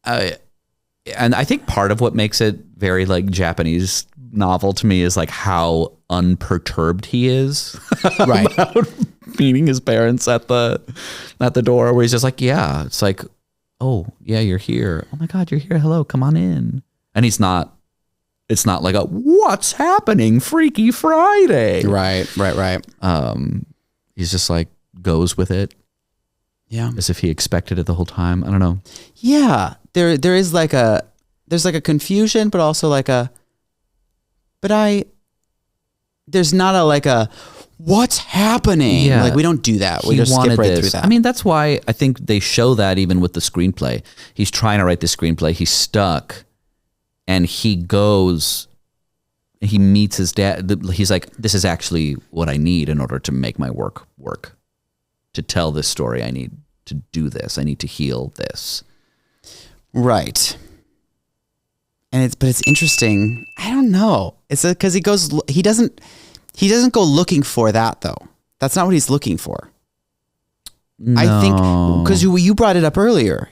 And I think part of what makes it very like Japanese novel to me is like how unperturbed he is about meeting his parents at the door, where he's just like, yeah, it's like, oh yeah, you're here. Oh my God, you're here. Hello, come on in. And it's not like a what's happening, Freaky Friday. Right. He's just like goes with it. Yeah. As if he expected it the whole time. I don't know. Yeah. There's like a confusion, but also like there's not a what's happening? Yeah. Like we don't do that. We just skip right through that. I mean, that's why I think they show that even with the screenplay. He's trying to write the screenplay. He's stuck and he meets his dad. He's like, this is actually what I need in order to make my work. To tell this story, I need to do this. I need to heal this. Right. And it's interesting. I don't know. It's because he doesn't go looking for that though. That's not what he's looking for. No. I think because you brought it up earlier.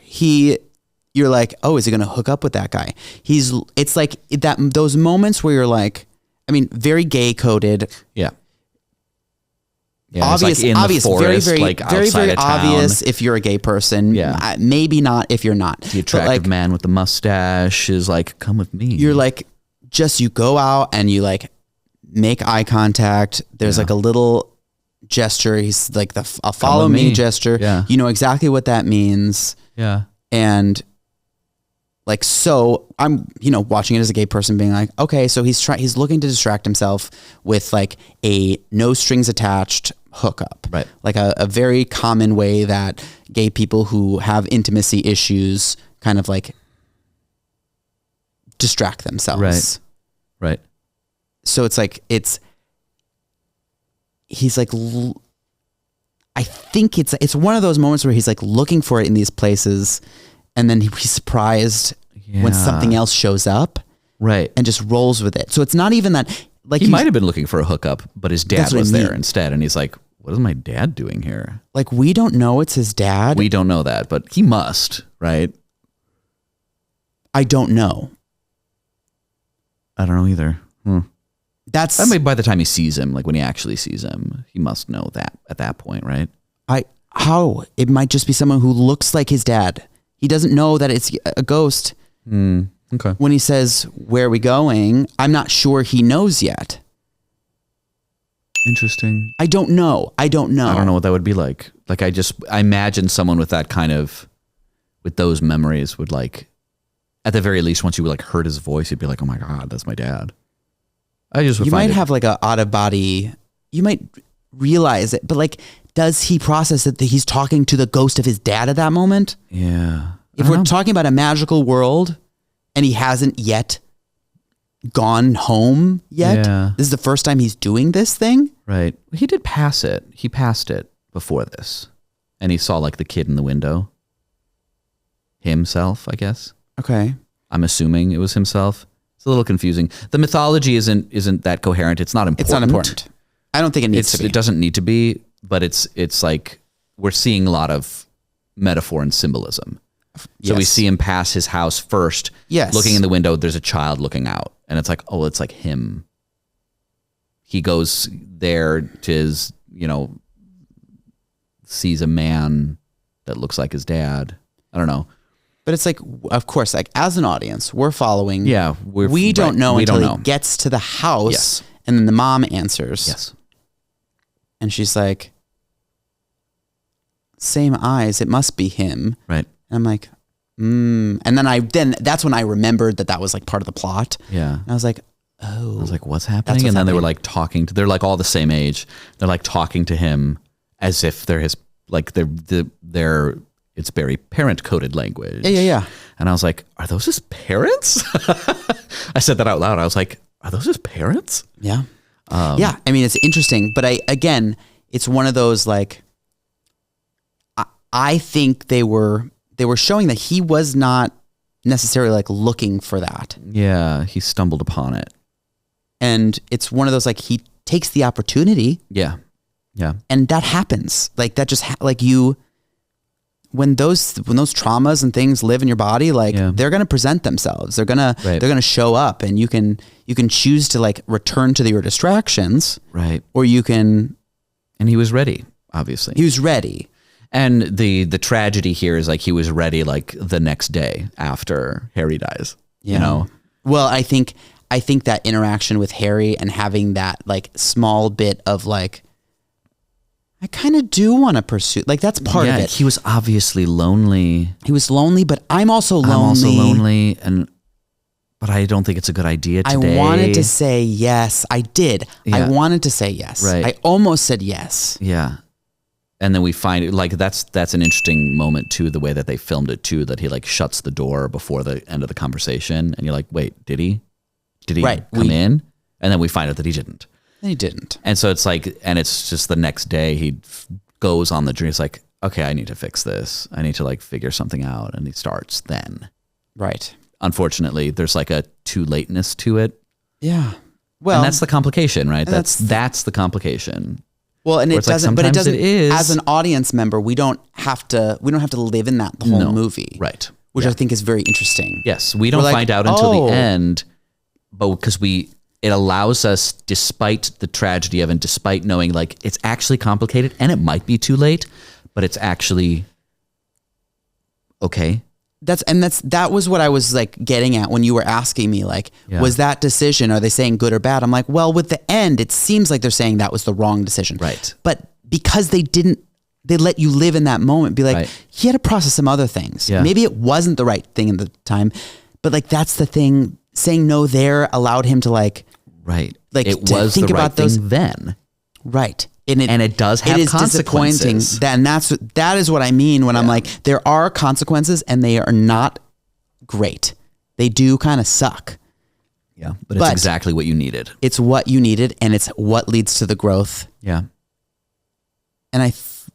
You're like, oh, is he going to hook up with that guy? It's like those moments where you're like, I mean, very gay coded. Yeah. Yeah, obvious, like obvious, forest, very, like very, very of obvious if you're a gay person. Yeah. Maybe not if you're not. The attractive man with the mustache is like, come with me. You're like, you go out and you like make eye contact. There's like a little gesture. He's like a follow me gesture. Yeah. You know exactly what that means. Yeah. And like, so I'm, watching it as a gay person being like, okay, so he's looking to distract himself with like a no strings attached hookup. Right. Like a very common way that gay people who have intimacy issues kind of like distract themselves. Right. So it's like, he's like, I think it's one of those moments where he's like looking for it in these places. And then he's surprised when something else shows up. Right. And just rolls with it. So it's not even that like he might have been looking for a hookup, but his dad was there mean. instead. And he's like, what is my dad doing here? Like, we don't know it's his dad. We don't know that, but he must, right? I don't know. I don't know either. That's... I mean, by the time he sees him, like when he actually sees him, he must know that at that point, right? How? It might just be someone who looks like his dad. He doesn't know that it's a ghost. Okay. When he says, where are we going? I'm not sure he knows yet. Interesting. I don't know. I don't know what that would be like. Like I imagine someone with that kind of, with those memories would like, at the very least, once you like heard his voice, you'd be like, oh my God, that's my dad. You might have like a out of body, you might realize it, but like, does he process it that he's talking to the ghost of his dad at that moment? Yeah. If we're talking about a magical world and he hasn't yet gone home yet, this is the first time he's doing this thing. Right. He did pass it. He passed it before this. And he saw like the kid in the window. Himself, I guess. Okay. I'm assuming it was himself. It's a little confusing. The mythology isn't that coherent. It's not important. It's not important. I don't think it needs to be. It doesn't need to be, but it's like we're seeing a lot of metaphor and symbolism. So we see him pass his house first. Yes. Looking in the window, there's a child looking out. And it's like, oh, it's like him. He goes there to his, sees a man that looks like his dad. I don't know. But it's like, of course, like as an audience, we're following. Yeah. We don't know until he gets to the house. Yes. And then the mom answers. Yes. And she's like, same eyes. It must be him. Right. And I'm like, And then that's when I remembered that was like part of the plot. Yeah. And I was like, oh. I was like, what's happening? And then they were like talking they're like all the same age. They're like talking to him as if they're his, like they're it's very parent coded language. Yeah. And I was like, are those his parents? I said that out loud. I was like, are those his parents? Yeah. Yeah. I mean, it's interesting, but it's one of those like, I think they were showing that he was not necessarily like looking for that. Yeah, he stumbled upon it. And it's one of those like he takes the opportunity. Yeah. Yeah. And that happens. Like that just when those traumas and things live in your body, like they're going to present themselves. They're going to show up, and you can choose to like return to your distractions. Right. Or you can. And he was ready, obviously. He was ready. And the tragedy here is like he was ready like the next day after Harry dies. Yeah. Well, I think that interaction with Harry and having that like small bit of like, I kind of do want to pursue, like that's part of it. He was obviously lonely. He was lonely, but I'm also lonely. But I don't think it's a good idea today. I wanted to say yes. I did. Yeah. I wanted to say yes. Right. I almost said yes. Yeah. And then we find it like that's an interesting moment too, the way that they filmed it too, that he like shuts the door before the end of the conversation, and you're like, wait, did he come in? And then we find out that he didn't. He didn't. And so it's like, and it's just the next day he goes on the journey. It's like, okay, I need to fix this. I need to like figure something out, and he starts then. Right. Unfortunately, there's like a too lateness to it. Yeah. Well, and that's the complication, right? That's the complication. Well, and it doesn't, like, but it doesn't, it is, as an audience member, we don't have to live in that the whole movie. Right. Which I think is very interesting. Yes. We don't find out until the end, but because it allows us, despite the tragedy of it, despite knowing like it's actually complicated and it might be too late, but it's actually okay. That was what I was like getting at when you were asking me like, was that decision, are they saying good or bad? I'm like, well, with the end, it seems like they're saying that was the wrong decision. Right. But because they let you live in that moment, be like, he had to process some other things. Yeah. Maybe it wasn't the right thing in the time, but like, that's the thing. Saying no there allowed him to like, right. Like it was think the right about those thing then. Right. And it does have consequences. Disappointing. That is what I mean when I'm like, there are consequences and they are not great. They do kind of suck. Yeah. But it's exactly what you needed. It's what you needed, and it's what leads to the growth. Yeah. And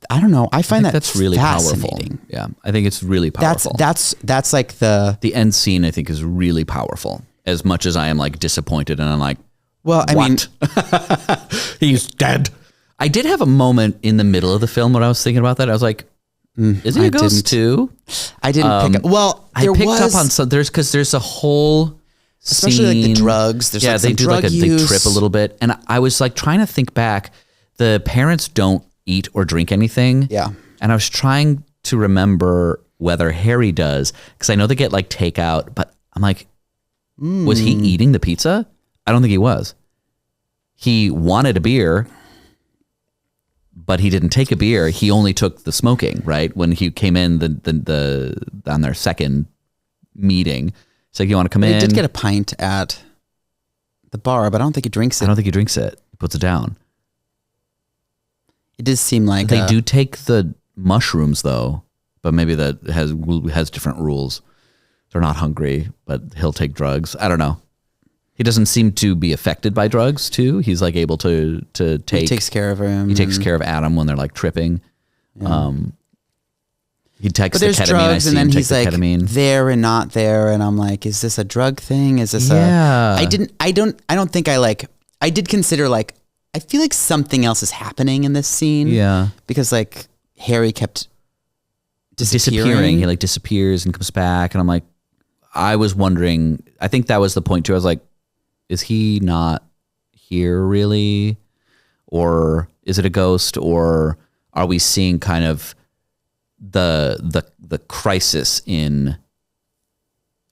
I don't know. I find that's really fascinating. Powerful. Yeah. I think it's really powerful. That's like the end scene, I think, is really powerful. As much as I am like disappointed and I'm like, well, I mean, he's dead. I did have a moment in the middle of the film when I was thinking about that. I was like, is he a ghost too? I didn't pick up. Well, I picked up on some, there's a whole especially scene, like the drugs. There's like they do like they trip a little bit. And I was like trying to think back. The parents don't eat or drink anything. Yeah. And I was trying to remember whether Harry does, because I know they get like takeout, but I'm like, was he eating the pizza? I don't think he was. He wanted a beer, but he didn't take a beer. He only took the smoking, right? When he came in on their second meeting. It's like, you want to come in? He did get a pint at the bar, but I don't think he drinks it. I don't think he drinks it. He puts it down. It does seem like they do take the mushrooms though, but maybe that has different rules. They're not hungry, but he'll take drugs. I don't know. He doesn't seem to be affected by drugs too. He's like able to take. He takes care of him. He takes care of Adam when they're like tripping. Yeah. He takes the ketamine. Drugs, and then he's like there and not there, and I'm like, is this a drug thing? Is this I don't think I did consider like, I feel like something else is happening in this scene. Yeah. Because like Harry kept disappearing. He like disappears and comes back, and I'm like, I was wondering, I think that was the point too. I was like, is he not here really? Or is it a ghost? Or are we seeing kind of the crisis in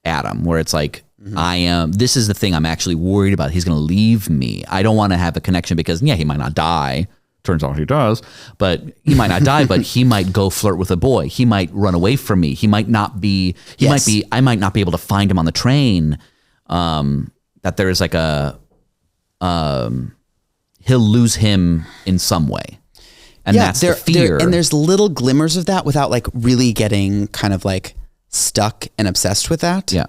Adam, where it's like, this is the thing I'm actually worried about. He's going to leave me. I don't want to have a connection because he might not die. Turns out he does, but he might not die, but he might go flirt with a boy. He might run away from me. He might not be, I might not be able to find him on the train. That there is like he'll lose him in some way. And that's the fear. And there's little glimmers of that without like really getting kind of like stuck and obsessed with that. Yeah.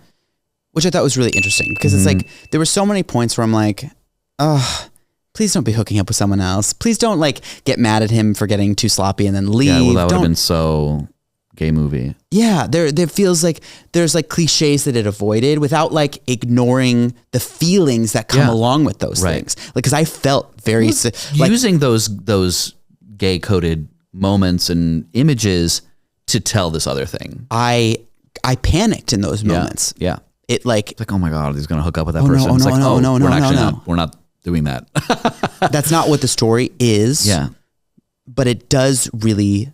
Which I thought was really interesting because it's like, there were so many points where I'm like, please don't be hooking up with someone else. Please don't like get mad at him for getting too sloppy and then leave. Yeah, well, that would have been so gay movie. Yeah, there feels like there's like cliches that it avoided without like ignoring the feelings that come along with those things. Like, because I felt very using those gay coded moments and images to tell this other thing. I panicked in those moments. Yeah. It's like, oh my God, he's gonna hook up with that person. We're not doing that. That's not what the story is. Yeah. But it does really.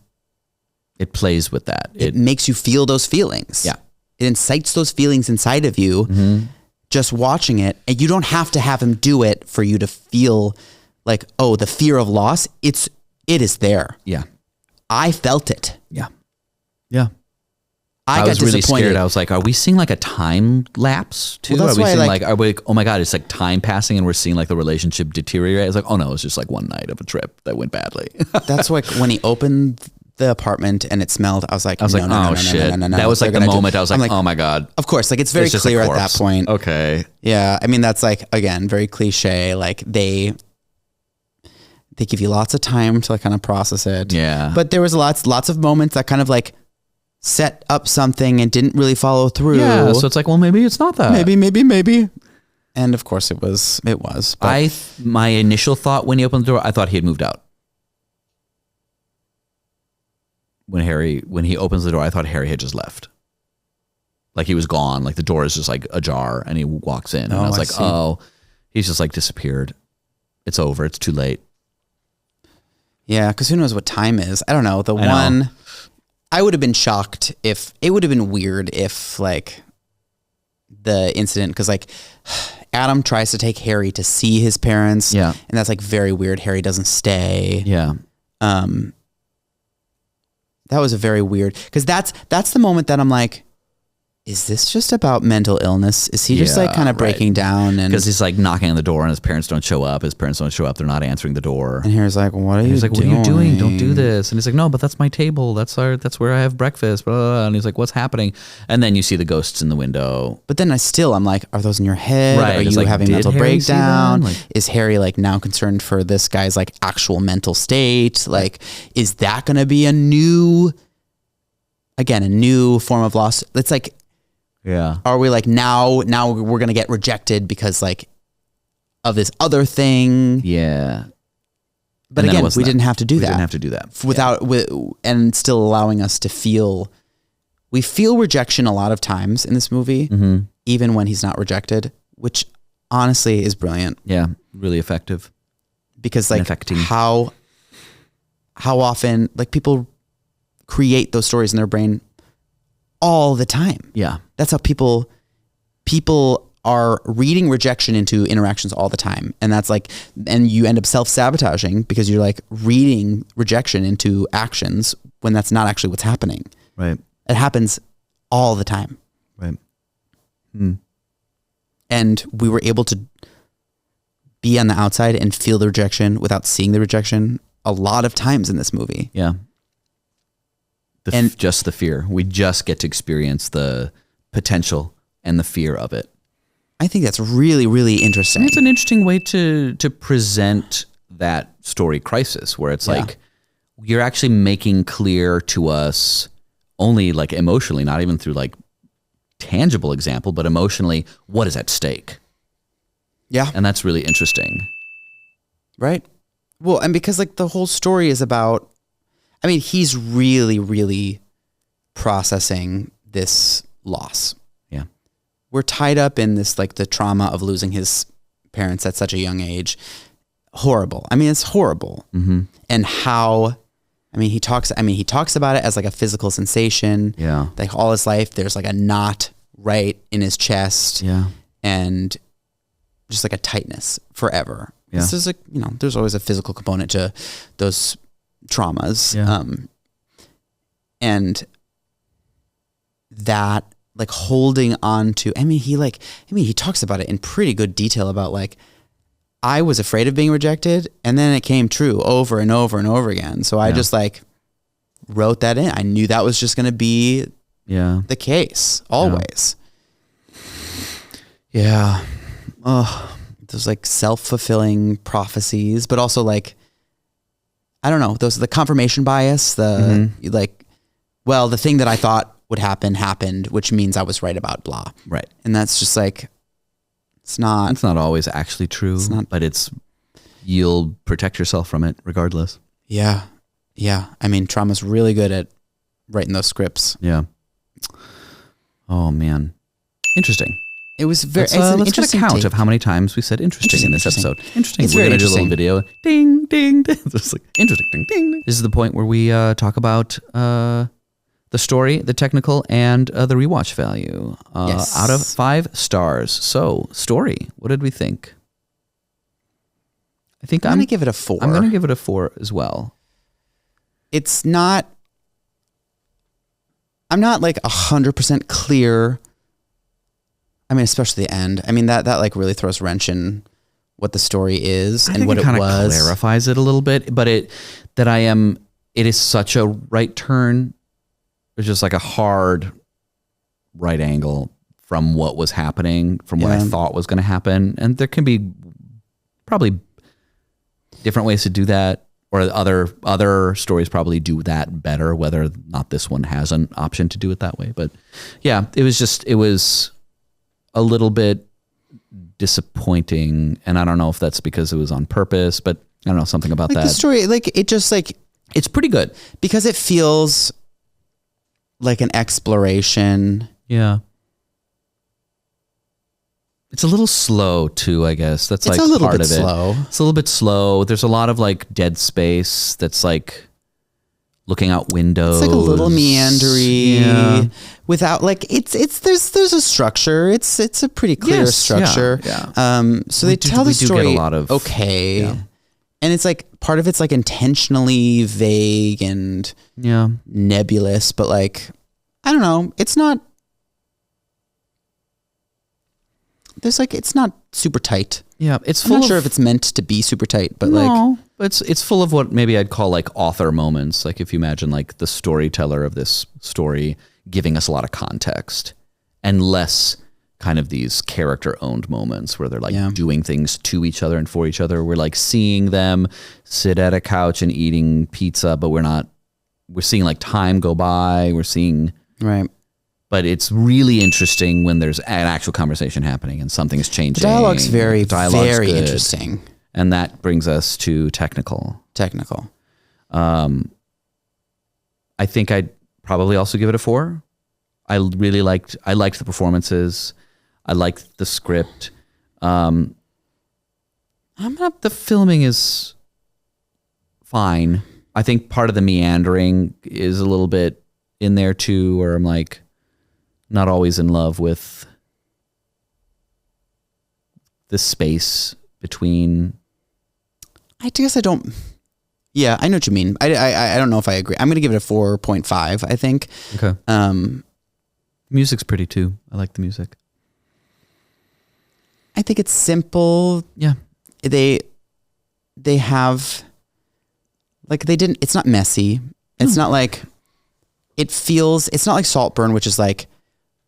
It plays with that. It makes you feel those feelings. Yeah. It incites those feelings inside of you just watching it. And you don't have to have him do it for you to feel like, oh, the fear of loss. It is there. Yeah. I felt it. Yeah. Yeah. I got was really disappointed. Scared. I was like, are we seeing like a time lapse too? Well, are we seeing are we like, oh my God, it's like time passing and we're seeing like the relationship deteriorate? It's like, oh no, it's just like one night of a trip that went badly. That's like when he opened the apartment and it smelled, I was like, oh shit. That was like the moment I was like, oh my God. Of course, like it's very clear at that point. Okay. Yeah. I mean, that's like, again, very cliche. Like they give you lots of time to like kind of process it. Yeah. But there was lots of moments that kind of like set up something and didn't really follow through. Yeah. So it's like, well, maybe it's not that. Maybe. And of course it was. But my initial thought when he opened the door, I thought he had moved out. When he opens the door, I thought Harry had just left. Like he was gone. Like the door is just like ajar and he walks in. And I was like, oh, he's just like disappeared. It's over. It's too late. Yeah. Cause who knows what time is? I don't know. I would have been shocked if it would have been weird if like the incident, because like Adam tries to take Harry to see his parents. Yeah. And that's like very weird. Harry doesn't stay. Yeah. That was a very weird, because that's the moment that I'm like, is this just about mental illness? Is he just like kind of breaking down? And because he's like knocking on the door and his parents don't show up. They're not answering the door. And Harry's like, what are you doing? What are you doing? Don't do this. And he's like, no, but that's my table. That's where I have breakfast. Blah, blah, blah. And he's like, what's happening? And then you see the ghosts in the window. But then I'm like, are those in your head? Right. Are you like, having mental breakdown? Like, is Harry like now concerned for this guy's like actual mental state? Like, is that going to be a new form of loss? It's like, yeah. Are we like now we're going to get rejected because like of this other thing? Yeah. But again, we didn't have to do that. We didn't have to do that. Without and still allowing us to feel rejection a lot of times in this movie, even when he's not rejected, which honestly is brilliant. Yeah, really effective. Because like how often like people create those stories in their brain all the time. Yeah. That's how people are reading rejection into interactions all the time. And that's like, and you end up self-sabotaging because you're like reading rejection into actions when that's not actually what's happening. Right. It happens all the time. Right. And we were able to be on the outside and feel the rejection without seeing the rejection a lot of times in this movie. Yeah. just the fear. We just get to experience the potential and the fear of it. I think that's really, really interesting. And it's an interesting way to present that story crisis, where it's like you're actually making clear to us only like emotionally, not even through like tangible example, but emotionally, what is at stake. Yeah. And that's really interesting. Right. Well, and because like the whole story is about, I mean, he's really, really processing this loss. Yeah. We're tied up in this, like the trauma of losing his parents at such a young age. Horrible. I mean, it's horrible. Mm-hmm. And how, he talks about it as like a physical sensation. Yeah. Like all his life, there's like a knot right in his chest. Yeah. And just like a tightness forever. Yeah. This is like, there's always a physical component to those traumas. Yeah. And that like holding on to, he talks about it in pretty good detail about like, I was afraid of being rejected and then it came true over and over and over again. So I just like wrote that in. I knew that was just going to be the case always. Yeah. Oh, those like self-fulfilling prophecies, but also like, I don't know, those are the confirmation bias, the the thing that I thought would happen happened, which means I was right about blah. Right. And that's just like, it's not always actually true, but you'll protect yourself from it regardless. Yeah. Yeah. I mean, trauma's really good at writing those scripts. Yeah. Oh man. Interesting. It was very, let's get a count of how many times we said interesting in this episode. Interesting. It's We're very going to do a little interesting. video. Ding, ding, ding. Just like interesting, ding, ding. This is the point where we talk about the story, the technical, and the rewatch value. Yes. Out of 5 stars. So, story. What did we think? I think I'm going to give it a 4. I'm going to give it a 4 as well. It's not, I'm not like 100% clear. I mean, especially the end. I mean, that like really throws a wrench in what the story is and what it was. It clarifies it a little bit, but it is such a right turn. It's just like a hard right angle from what was happening, from what I thought was going to happen. And there can be probably different ways to do that, or other stories probably do that better, whether or not this one has an option to do it that way. But yeah, it was a little bit disappointing, and I don't know if that's because it was on purpose, but I don't know, something about like that. The story, like it just like, it's pretty good because it feels like an exploration. Yeah. It's a little slow too, I guess. That's It's like a little part bit of it. slow. It's a little bit slow. There's a lot of like dead space that's like looking out windows. It's like a little meandery. Yeah. Without like there's a structure. It's a pretty clear structure. Yeah. So they tell the story get a lot of, okay. Yeah. And it's like part of it's like intentionally vague and nebulous, but like I don't know, it's not it's not super tight. Yeah, it's I'm full not of, sure if it's meant to be super tight, but it's full of what maybe I'd call like author moments. Like if you imagine like the storyteller of this story giving us a lot of context and less kind of these character-owned moments where they're like doing things to each other and for each other. We're like seeing them sit at a couch and eating pizza, but we're seeing like time go by. We're seeing... Right. But it's really interesting when there's an actual conversation happening and something's changing. The dialogue's very interesting. And that brings us to technical. I think I'd probably also give it a 4. I liked the performances. I liked the script. The filming is fine. I think part of the meandering is a little bit in there too, where I'm like not always in love with the space between. I guess I don't. Yeah, I know what you mean. I don't know if I agree. I'm going to give it a 4.5, I think. Okay. Music's pretty too. I like the music. I think it's simple. Yeah. They have, like, it's not messy. It's not like, it's not like Saltburn, which is like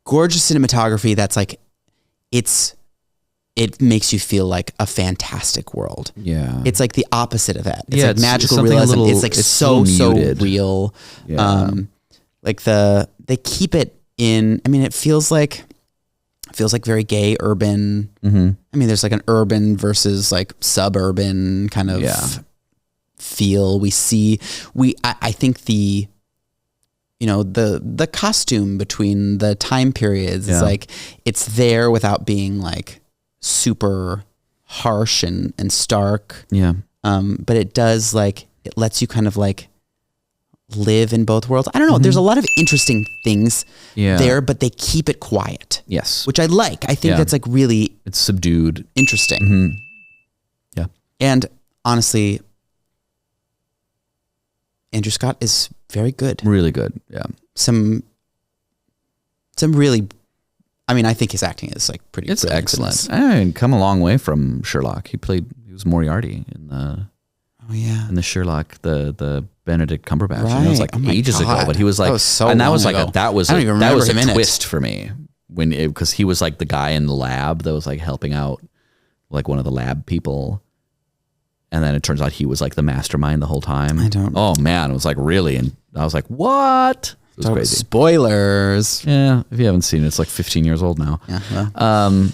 gorgeous cinematography that's like, it makes you feel like a fantastic world. Yeah. It's like the opposite of that. It's Yeah, like it's magical something realism. a little- It's like it's so muted. real. Yeah. Like they keep it in, I mean, it feels like very gay, urban. Mm-hmm. I mean, there's like an urban versus like suburban kind of feel. I think the costume between the time periods is like, it's there without being like super harsh and stark. Yeah. But it does like, it lets you kind of like live in both worlds. I don't know. There's a lot of interesting things there, but they keep it quiet. Yes. Which I like. I think that's like really It's subdued. interesting. Mm-hmm. Yeah. And honestly, Andrew Scott is very good. Really good. Yeah. Some really, I mean, I think his acting is like pretty. It's brilliant in excellent. this. And come a long way from Sherlock. He was Moriarty in the Oh yeah. in the Sherlock, the Benedict Cumberbatch. And it was like Right. Oh my ages ago, God. but he was like, That was so and that was long like ago. that was I don't even that was remember him a in it. twist for me because he was like the guy in the lab that was like helping out like one of the lab people. And then it turns out he was like the mastermind the whole time. I don't- Oh man, it was like really, and I was like, what? It was crazy. Spoilers. Yeah, if you haven't seen it, it's like 15 years old now. Yeah. Well.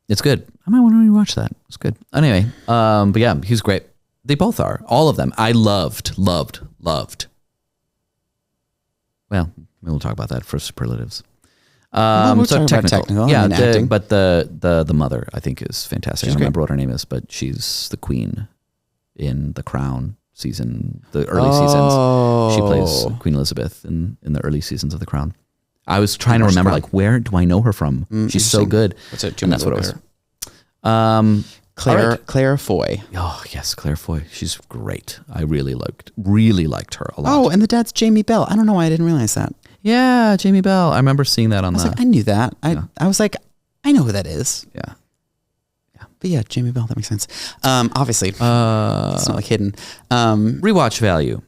It's good. I might want to rewatch that. It's good. Anyway, but yeah, he's great. They both are. All of them. I loved. Well, we'll talk about that for superlatives. We'll So talk about technical. technical, Yeah, I mean, acting. but the mother I think is fantastic. She's I don't great. remember what her name is, but she's the queen in The Crown season, the early seasons. She plays Queen Elizabeth in the early seasons of The Crown. I was trying to watched remember Crown. like where do I know her from? She's so interesting. good. What's it? And that's what it was. Claire all right. Claire Foy. Oh yes, Claire Foy. She's great. I really liked her a lot. Oh, and the dad's Jamie Bell. I don't know why I didn't realize that. Yeah, Jamie Bell. I remember seeing that on I was the. like, I knew that. I was like, I know who that is. Yeah. But yeah, Jamie Bell. That makes sense. Obviously, it's not like hidden. Rewatch value.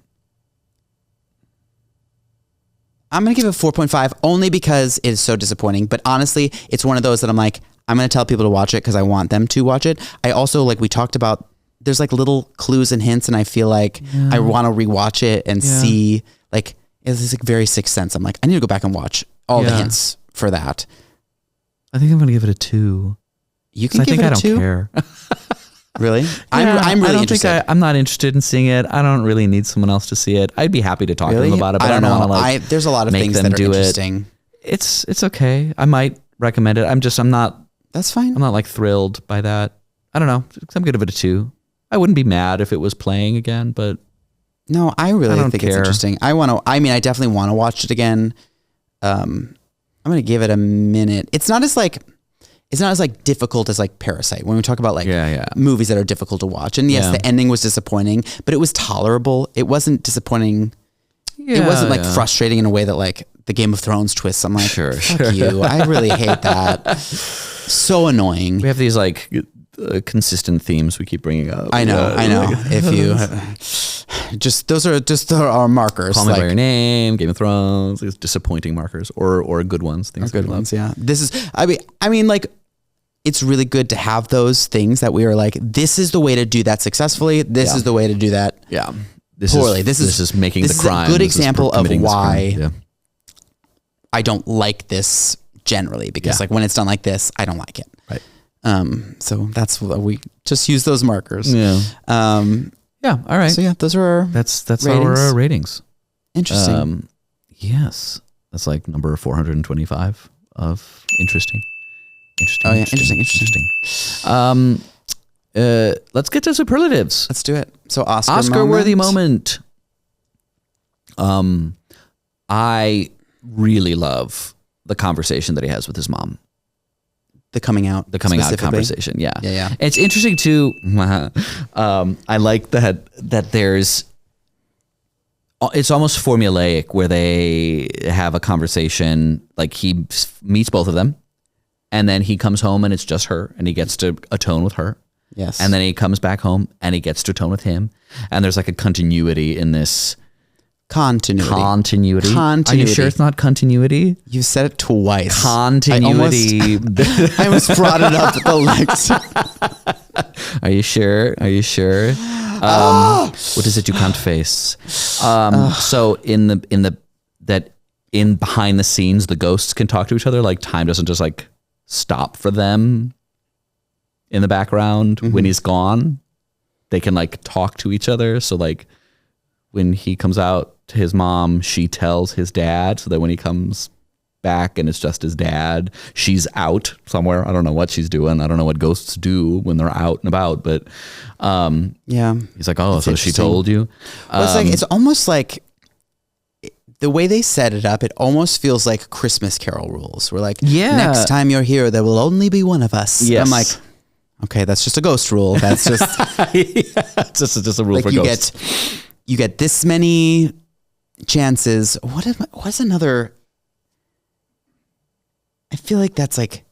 I'm gonna give it 4.5 only because it is so disappointing. But honestly, it's one of those that I'm like, I'm gonna tell people to watch it because I want them to watch it. I also, like we talked about, there's like little clues and hints, and I feel like I want to rewatch it and see, like, it's like very Sixth Sense. I'm like, I need to go back and watch all the hints for that. I think I'm gonna give it a 2. You can I give think it I a don't 2. care. Really? I'm I really don't interested. think I'm not interested in seeing it. I don't really need someone else to see it. I'd be happy to talk to them about it, but I don't know. want to like. There's a lot of make things them that are do it. interesting. It's okay. I might recommend it. I'm not That's fine. like thrilled by that. I don't know. I'm gonna give it a 2. I wouldn't be mad if it was playing again, but No, I really don't think it's care. interesting. I definitely want to watch it again. I'm going to give it a minute. It's not as difficult as like Parasite when we talk about like movies that are difficult to watch. And yes, the ending was disappointing, but it was tolerable. It wasn't disappointing. It wasn't like frustrating in a way that like the Game of Thrones twists. I'm like, fuck you. I really hate that. So annoying. we have these like consistent themes we keep bringing up. I know. If you those are our markers. Call Me by Your Name, Game of Thrones, these disappointing markers or good ones. Things good ones. Yeah. This is. I mean, like, it's really good to have those things that we are like, this is the way to do that successfully. This is the way to do that. Yeah. Poorly. This is making the crime. This is a good example of committing this why crime. I don't like this generally, because like when it's done like this, I don't like it. Right. So that's what we just use those markers. Yeah. Yeah. All right. So yeah, those are our That's ratings. our ratings. Interesting. Yes. That's like number 425 of interesting. Oh yeah, interesting. Let's get to superlatives. Let's do it. So Oscar-worthy moment. I really love the conversation that he has with his mom. The coming out specifically. Conversation. Yeah. Yeah. It's interesting too. I like that there's, it's almost formulaic where they have a conversation, like he meets both of them and then he comes home and it's just her and he gets to atone with her. Yes. And then he comes back home and he gets to atone with him. And there's like a continuity in this Continuity. Are you sure it's not continuity? You said it twice. Continuity. I almost brought it up at the lexicon. Are you sure? What is it you can't face? So in behind the scenes, the ghosts can talk to each other. Like time doesn't just like stop for them in the background when he's gone. They can like talk to each other. So like when he comes out to his mom, she tells his dad, so that when he comes back and it's just his dad, she's out somewhere. I don't know what she's doing. I don't know what ghosts do when they're out and about, but he's like, oh, so she told you? Well, it's almost like the way they set it up, it almost feels like Christmas Carol rules. We're like, next time you're here, there will only be one of us. Yes. I'm like, okay, that's just a ghost rule. That's just it's just a rule like for ghosts. You get this many chances. What's another? I feel like that's like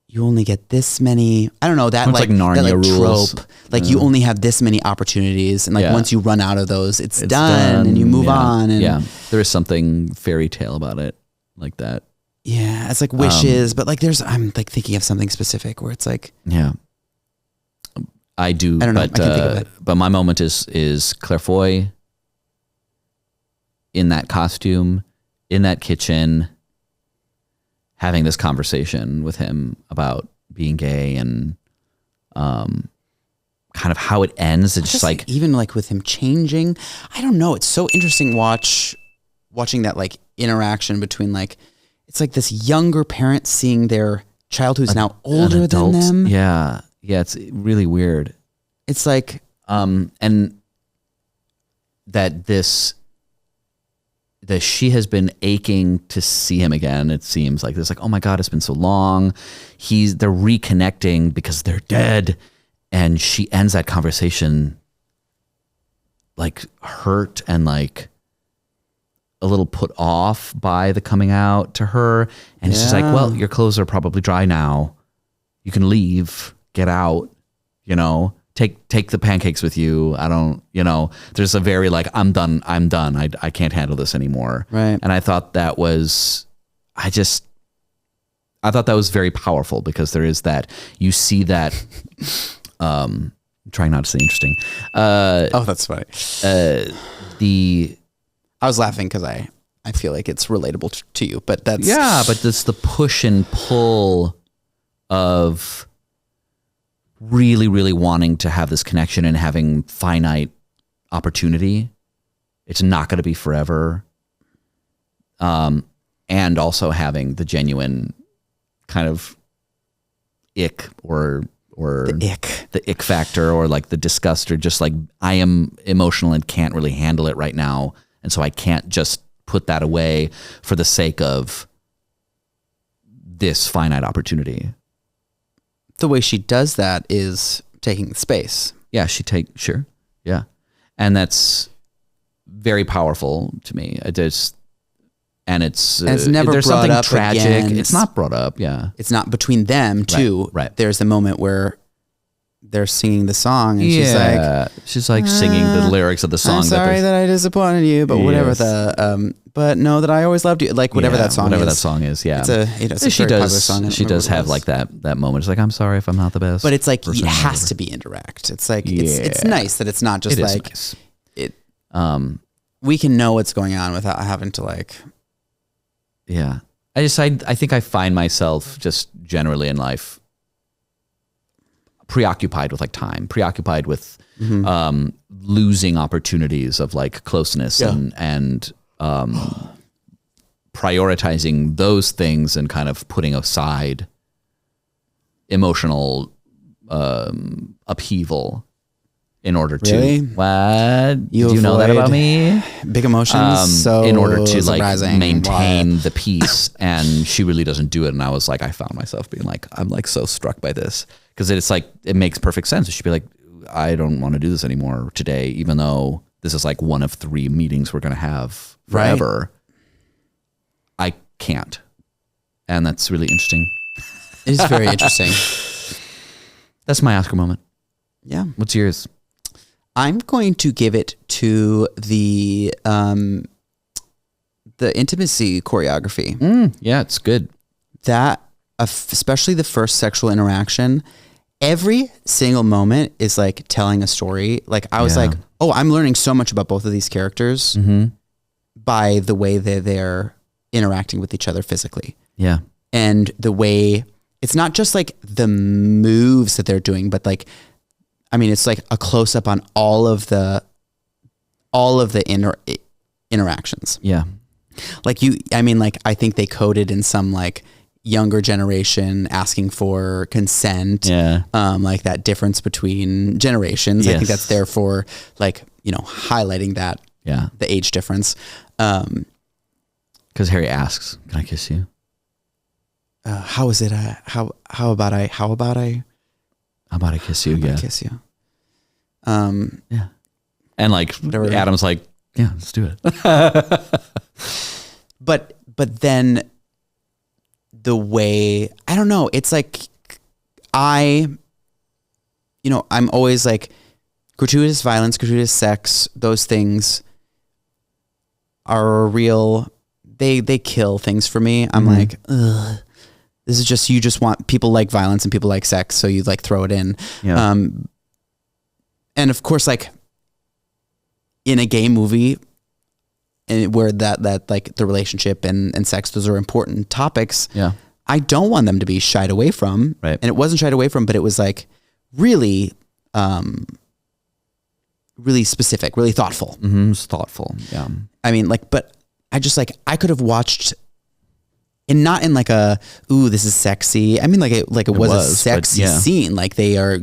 you only get this many. I don't know that like Narnia that, like, rules. Trope. Like you only have this many opportunities, and like once you run out of those, it's done, and you move on. And there is something fairy tale about it, like that. Yeah, it's like wishes, but like I'm like thinking of something specific where it's like I do. I don't know. I can't think of it. But my moment is Claire Foy in that costume, in that kitchen, having this conversation with him about being gay and kind of how it ends. It's just like even like with him changing. I don't know. It's so interesting watching that like interaction between like it's like this younger parent seeing their child who's now older than them. Yeah. Yeah, it's really weird. It's like and that she has been aching to see him again. It seems like there's like, oh my God, it's been so long. They're reconnecting because they're dead. And she ends that conversation like hurt and like a little put off by the coming out to her. And it's just like, well, your clothes are probably dry now. You can leave, get out, take the pancakes with you. I don't, there's a very like, I'm done. I can't handle this anymore. Right. And I thought that was, I thought that was very powerful because there is that, you see that, I'm trying not to say interesting. That's funny. I was laughing because I feel like it's relatable to you, but that's. Yeah, but it's the push and pull of really, really wanting to have this connection and having finite opportunity. It's not going to be forever. And also having the genuine kind of ick or the ick factor or like the disgust or just like I am emotional and can't really handle it right now. And so I can't just put that away for the sake of this finite opportunity. The way she does that is taking space. Yeah, sure. Yeah. And that's very powerful to me. It's never there's something brought up tragic. Again. It's not brought up. Yeah. It's not between them too. Right. There's the moment where they're singing the song and she's like singing the lyrics of the song. I'm sorry that I disappointed you, but whatever but know that I always loved you. Like whatever that song is. Yeah. It's a very popular song. She does have like that moment. It's like, I'm sorry if I'm not the best. But it's like, it has to be indirect. It's like, it's nice that it's not just like, nice. We can know what's going on without having to like. Yeah. I think I find myself just generally in life preoccupied with like time, preoccupied with losing opportunities of like closeness and prioritizing those things and kind of putting aside emotional upheaval in order to what do you know that about me? Big emotions. So in order to like surprising. maintain the peace, and she really doesn't do it. And I was like, I found myself being like, I'm like so struck by this because it's like it makes perfect sense. She'd be like, I don't want to do this anymore today, even though this is like one of 3 meetings we're gonna have forever. Right. I can't, and that's really interesting. It is very interesting. That's my Oscar moment. Yeah. What's yours? I'm going to give it to the intimacy choreography. Yeah, it's good. That, especially the first sexual interaction, every single moment is like telling a story. Like I was like, oh, I'm learning so much about both of these characters by the way they're interacting with each other physically. Yeah. And the way, it's not just like the moves that they're doing, but like, I mean, it's like a close up on all of the interactions. Yeah. Like I think they coded in some like younger generation asking for consent. Yeah. Like that difference between generations. Yes. I think that's there for like, highlighting that, the age difference. Because Harry asks, "Can I kiss you?" How is it? How about I kiss you? Yeah. Kiss you. Yeah. And like Whatever. Adam's like, yeah, let's do it. But then the way, I don't know, it's like I'm always like gratuitous violence, gratuitous sex, those things are real. They kill things for me. I'm like, ugh. This is just, you just want, people like violence and people like sex, so you like throw it in. Yeah. And of course, like in a gay movie, and where that like the relationship and sex, those are important topics. Yeah. I don't want them to be shied away from. Right. And it wasn't shied away from, but it was like really, really specific, really thoughtful. It's thoughtful. Yeah. I mean, like, but I just like, I could have watched, and not in like a, ooh, this is sexy. I mean, like it was a sexy scene. Like they are,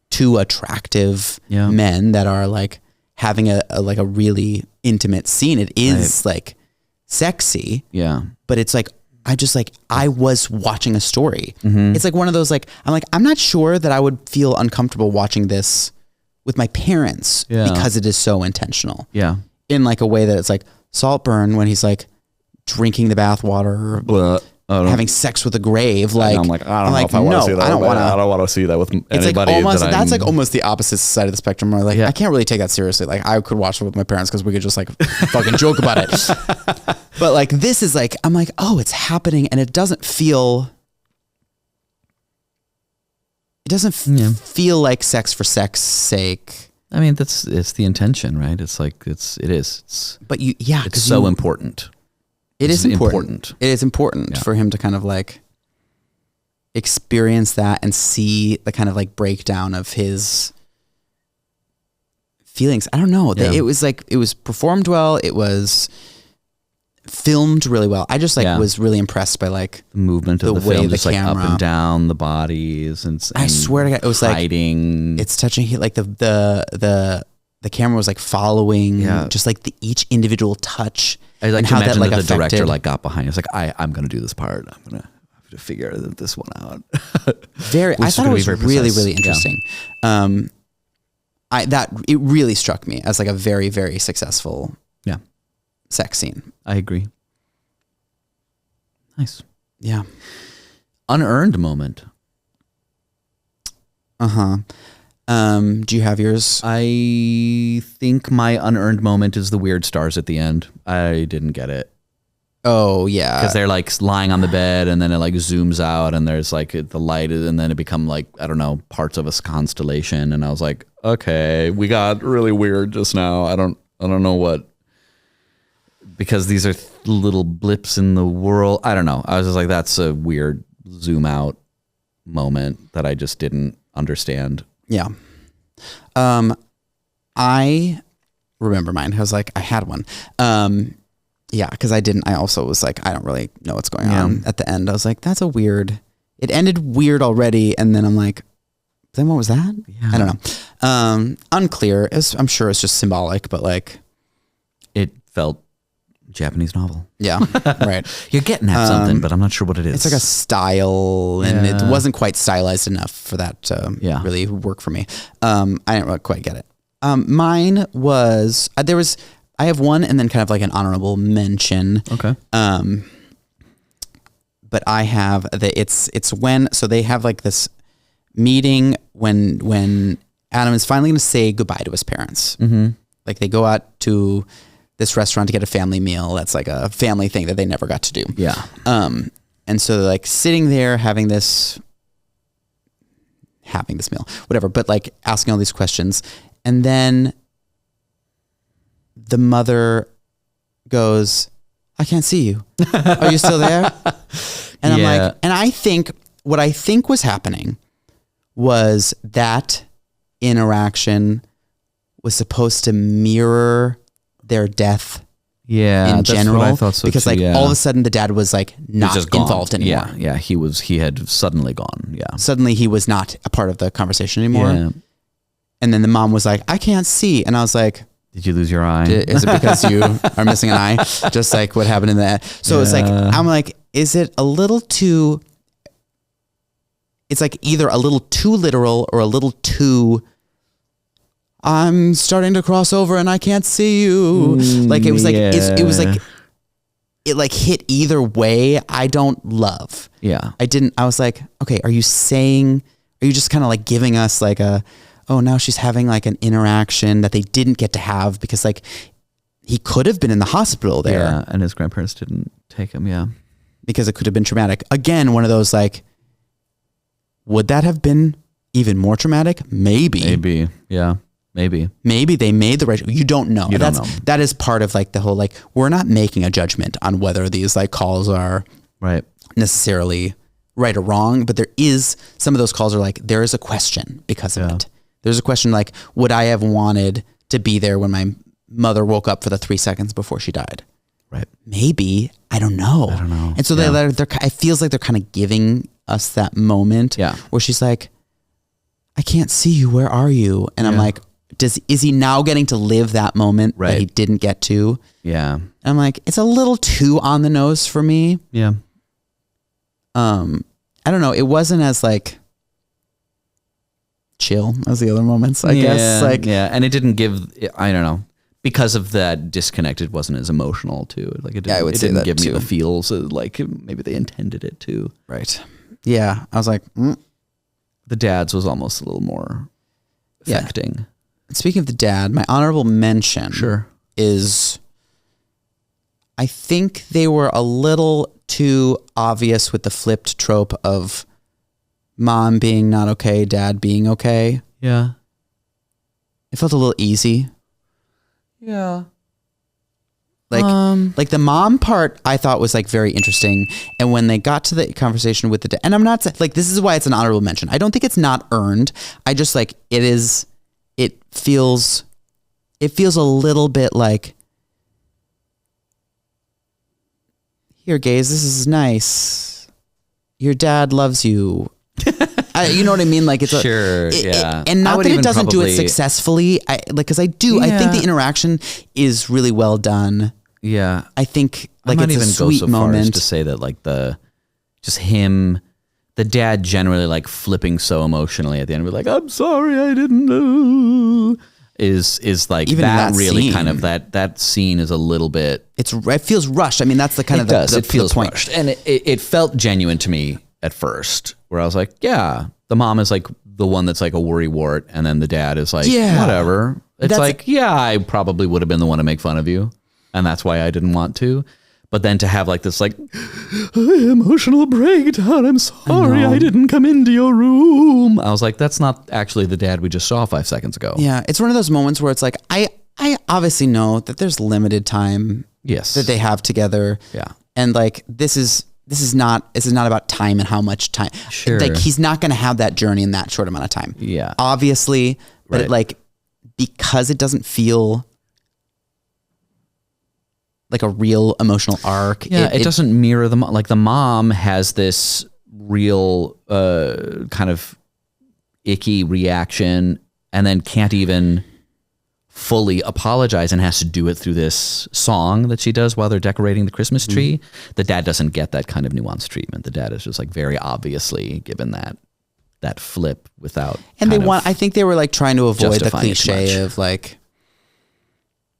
two attractive men that are like having a really intimate scene. It is like sexy. Yeah. But it's like, I was watching a story. It's like one of those, like, I'm not sure that I would feel uncomfortable watching this with my parents because it is so intentional. Yeah. In like a way that it's like Saltburn when he's like drinking the bathwater or having sex with a grave. Like, I'm like, I don't know if I want to see that. I don't want to see that with anybody. It's like almost, that's like almost the opposite side of the spectrum where like, I can't really take that seriously. Like I could watch it with my parents because we could just like fucking joke about it. But like, this is like, I'm like, oh, it's happening. And it doesn't feel feel like sex for sex's sake. I mean, it's the intention, right? It's like, it is. But it's so important. It is important. It is important for him to kind of like experience that and see the kind of like breakdown of his feelings. I don't know. It was like, it was performed well. It was filmed really well. I just like was really impressed by like the movement of the way film, the just like camera, up and down the bodies, and I swear to God, it was hiding. Like it's touching. Like the camera was like following just like each individual touch. I like to imagine that the director like got behind. It's like I'm going to do this part. I'm going to have to figure this one out. I thought it was really, really interesting. It really struck me as like a very, very successful sex scene. I agree. Nice. Yeah. Unearned moment. Do you have yours? I think my unearned moment is the weird stars at the end. I didn't get it. Oh yeah. Because they're like lying on the bed and then it like zooms out and there's like the light and then it become like, I don't know, parts of a constellation. And I was like, okay, we got really weird just now. I don't know what, because these are little blips in the world. I don't know. I was just like, that's a weird zoom out moment that I just didn't understand. Yeah. I remember mine. I was like, I had one. Yeah, because I also was like, I don't really know what's going on at the end. I was like, that's a weird, it ended weird already. And then I'm like, then what was that? Yeah. I don't know. Unclear. I'm sure it's just symbolic, but like. It felt Japanese novel. Yeah, right. You're getting at something, but I'm not sure what it is. It's like a style, and it wasn't quite stylized enough for that to really work for me. I didn't really quite get it. Mine was I have one, and then kind of like an honorable mention. Okay. But I have it's when, so they have like this meeting when Adam is finally going to say goodbye to his parents. Like they go out to this restaurant to get a family meal. That's like a family thing that they never got to do. Yeah. And so they're like sitting there having this meal, whatever, but like asking all these questions. And then the mother goes, I can't see you. Are you still there? And I'm like, and I think what I think was happening was that interaction was supposed to mirror their death in general. What I thought so because too, like all of a sudden the dad was like not involved anymore. Yeah, he had suddenly gone. Yeah. Suddenly he was not a part of the conversation anymore. Yeah. And then the mom was like, I can't see. And I was like, did you lose your eye? Is it because you are missing an eye? Just like what happened in that. So it's like, I'm like, is it a little too, it's like either a little too literal or a little too, I'm starting to cross over and I can't see you. Like it was like, it was like, it like hit either way. I don't love. Yeah. I was like, okay, are you just kind of like giving us like oh, now she's having like an interaction that they didn't get to have because like he could have been in the hospital there. Yeah, and his grandparents didn't take him, yeah. Because it could have been traumatic. Again, one of those like, would that have been even more traumatic? Maybe. Maybe, yeah. Maybe they made the right. You don't know. Don't know. That is part of like the whole like we're not making a judgment on whether these like calls are right necessarily right or wrong, but there is some of those calls are like there is a question because of it. There's a question like would I have wanted to be there when my mother woke up for the 3 seconds before she died? Right. Maybe. I don't know. And so they're it feels like they're kind of giving us that moment where she's like, I can't see you. Where are you? And I'm like, is he now getting to live that moment that he didn't get to? Yeah. And I'm like, it's a little too on the nose for me. Yeah. I don't know. It wasn't as like chill as the other moments, I guess. Like, and it didn't give, I don't know, because of that disconnect, it wasn't as emotional too. Like it didn't give me the feels like maybe they intended it to. Right. Yeah. I was like, The dad's was almost a little more affecting. Speaking of the dad, my honorable mention is I think they were a little too obvious with the flipped trope of mom being not okay, dad being okay. Yeah. It felt a little easy. Yeah. Like the mom part I thought was like very interesting. And when they got to the conversation with the dad, and I'm not like, this is why it's an honorable mention. I don't think it's not earned. I just like, it feels a little bit like, here, gays, this is nice. Your dad loves you. You know what I mean? Like it's and not that it doesn't do it successfully. I think the interaction is really well done. Yeah, I think like I might it's a even sweet go so moment. far as to say that like the dad generally like flipping so emotionally at the end, we're like, I'm sorry, I didn't know. Is like even that really scene, kind of that scene is a little bit. It feels rushed. I mean, that's the kind it feels point. Rushed, and it felt genuine to me at first, where I was like, yeah, the mom is like the one that's like a worrywart, and then the dad is like, whatever. It's like, I probably would have been the one to make fun of you, and that's why I didn't want to. But then to have like this like emotional breakdown, I'm sorry I didn't come into your room. I was like, that's not actually the dad we just saw 5 seconds ago. Yeah, it's one of those moments where it's like, I obviously know that there's limited time that they have together. Yeah. And like this is not about time and how much time. Sure. Like he's not gonna have that journey in that short amount of time. Yeah. Obviously. But like because it doesn't feel like a real emotional arc. Yeah, it doesn't mirror the mom. Like the mom has this real kind of icky reaction and then can't even fully apologize and has to do it through this song that she does while they're decorating the Christmas tree. Mm-hmm. The dad doesn't get that kind of nuanced treatment. The dad is just like very obviously given that flip without. And I think they were like trying to avoid the cliche of like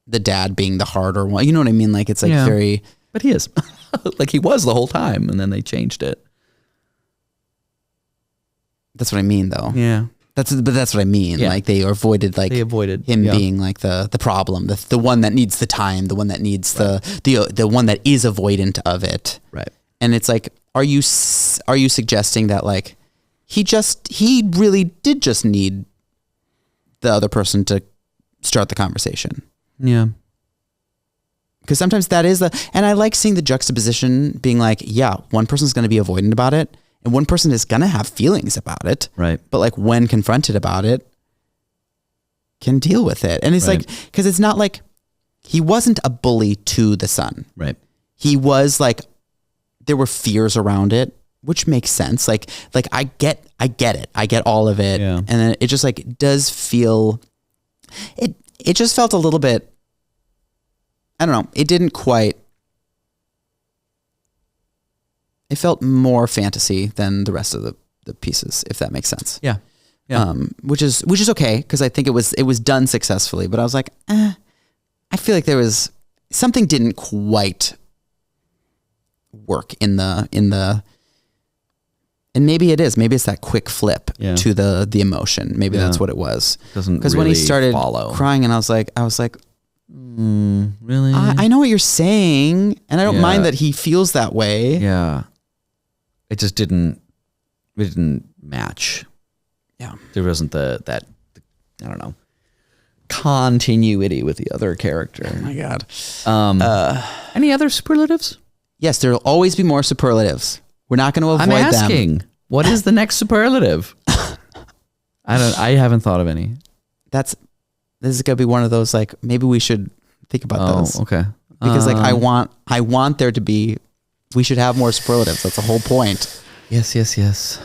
the dad being the harder one. You know what I mean? Like it's like very. But he is. Like he was the whole time and then they changed it. That's what I mean though. Yeah. But that's what I mean. Yeah. Like they avoided him yeah. being like the problem, the one that needs the time, the one that needs the one that is avoidant of it. Right. And it's like, are you suggesting that like he really did just need the other person to start the conversation? Yeah. Because sometimes that is and I like seeing the juxtaposition being like, yeah, one person's going to be avoidant about it and one person is going to have feelings about it. Right. But like when confronted about it, can deal with it. And it's right. like, because it's not like he wasn't a bully to the son. Right. He was like, there were fears around it, which makes sense. Like I get it. I get all of it. Yeah. And then it just like does feel, it just felt a little bit, I don't know. It didn't quite, it felt more fantasy than the rest of the pieces, if that makes sense. Yeah. Yeah. Which is okay. Cause I think it was done successfully, but I was like, I feel like there was something didn't quite work in the, and maybe it's that quick flip to the emotion. Maybe that's what it was. Doesn't because really when he started follow. crying and I was like, really? I know what you're saying, and I don't mind that he feels that way. Yeah. It just didn't match. Yeah. There wasn't that I don't know, continuity with the other character. Oh my God. Any other superlatives? Yes, there'll always be more superlatives. We're not going to avoid them. I'm asking, what is the next superlative? I haven't thought of any. This is going to be one of those, like, maybe we should think about those. Okay. Because like I want there to be, we should have more superlatives. That's the whole point. Yes.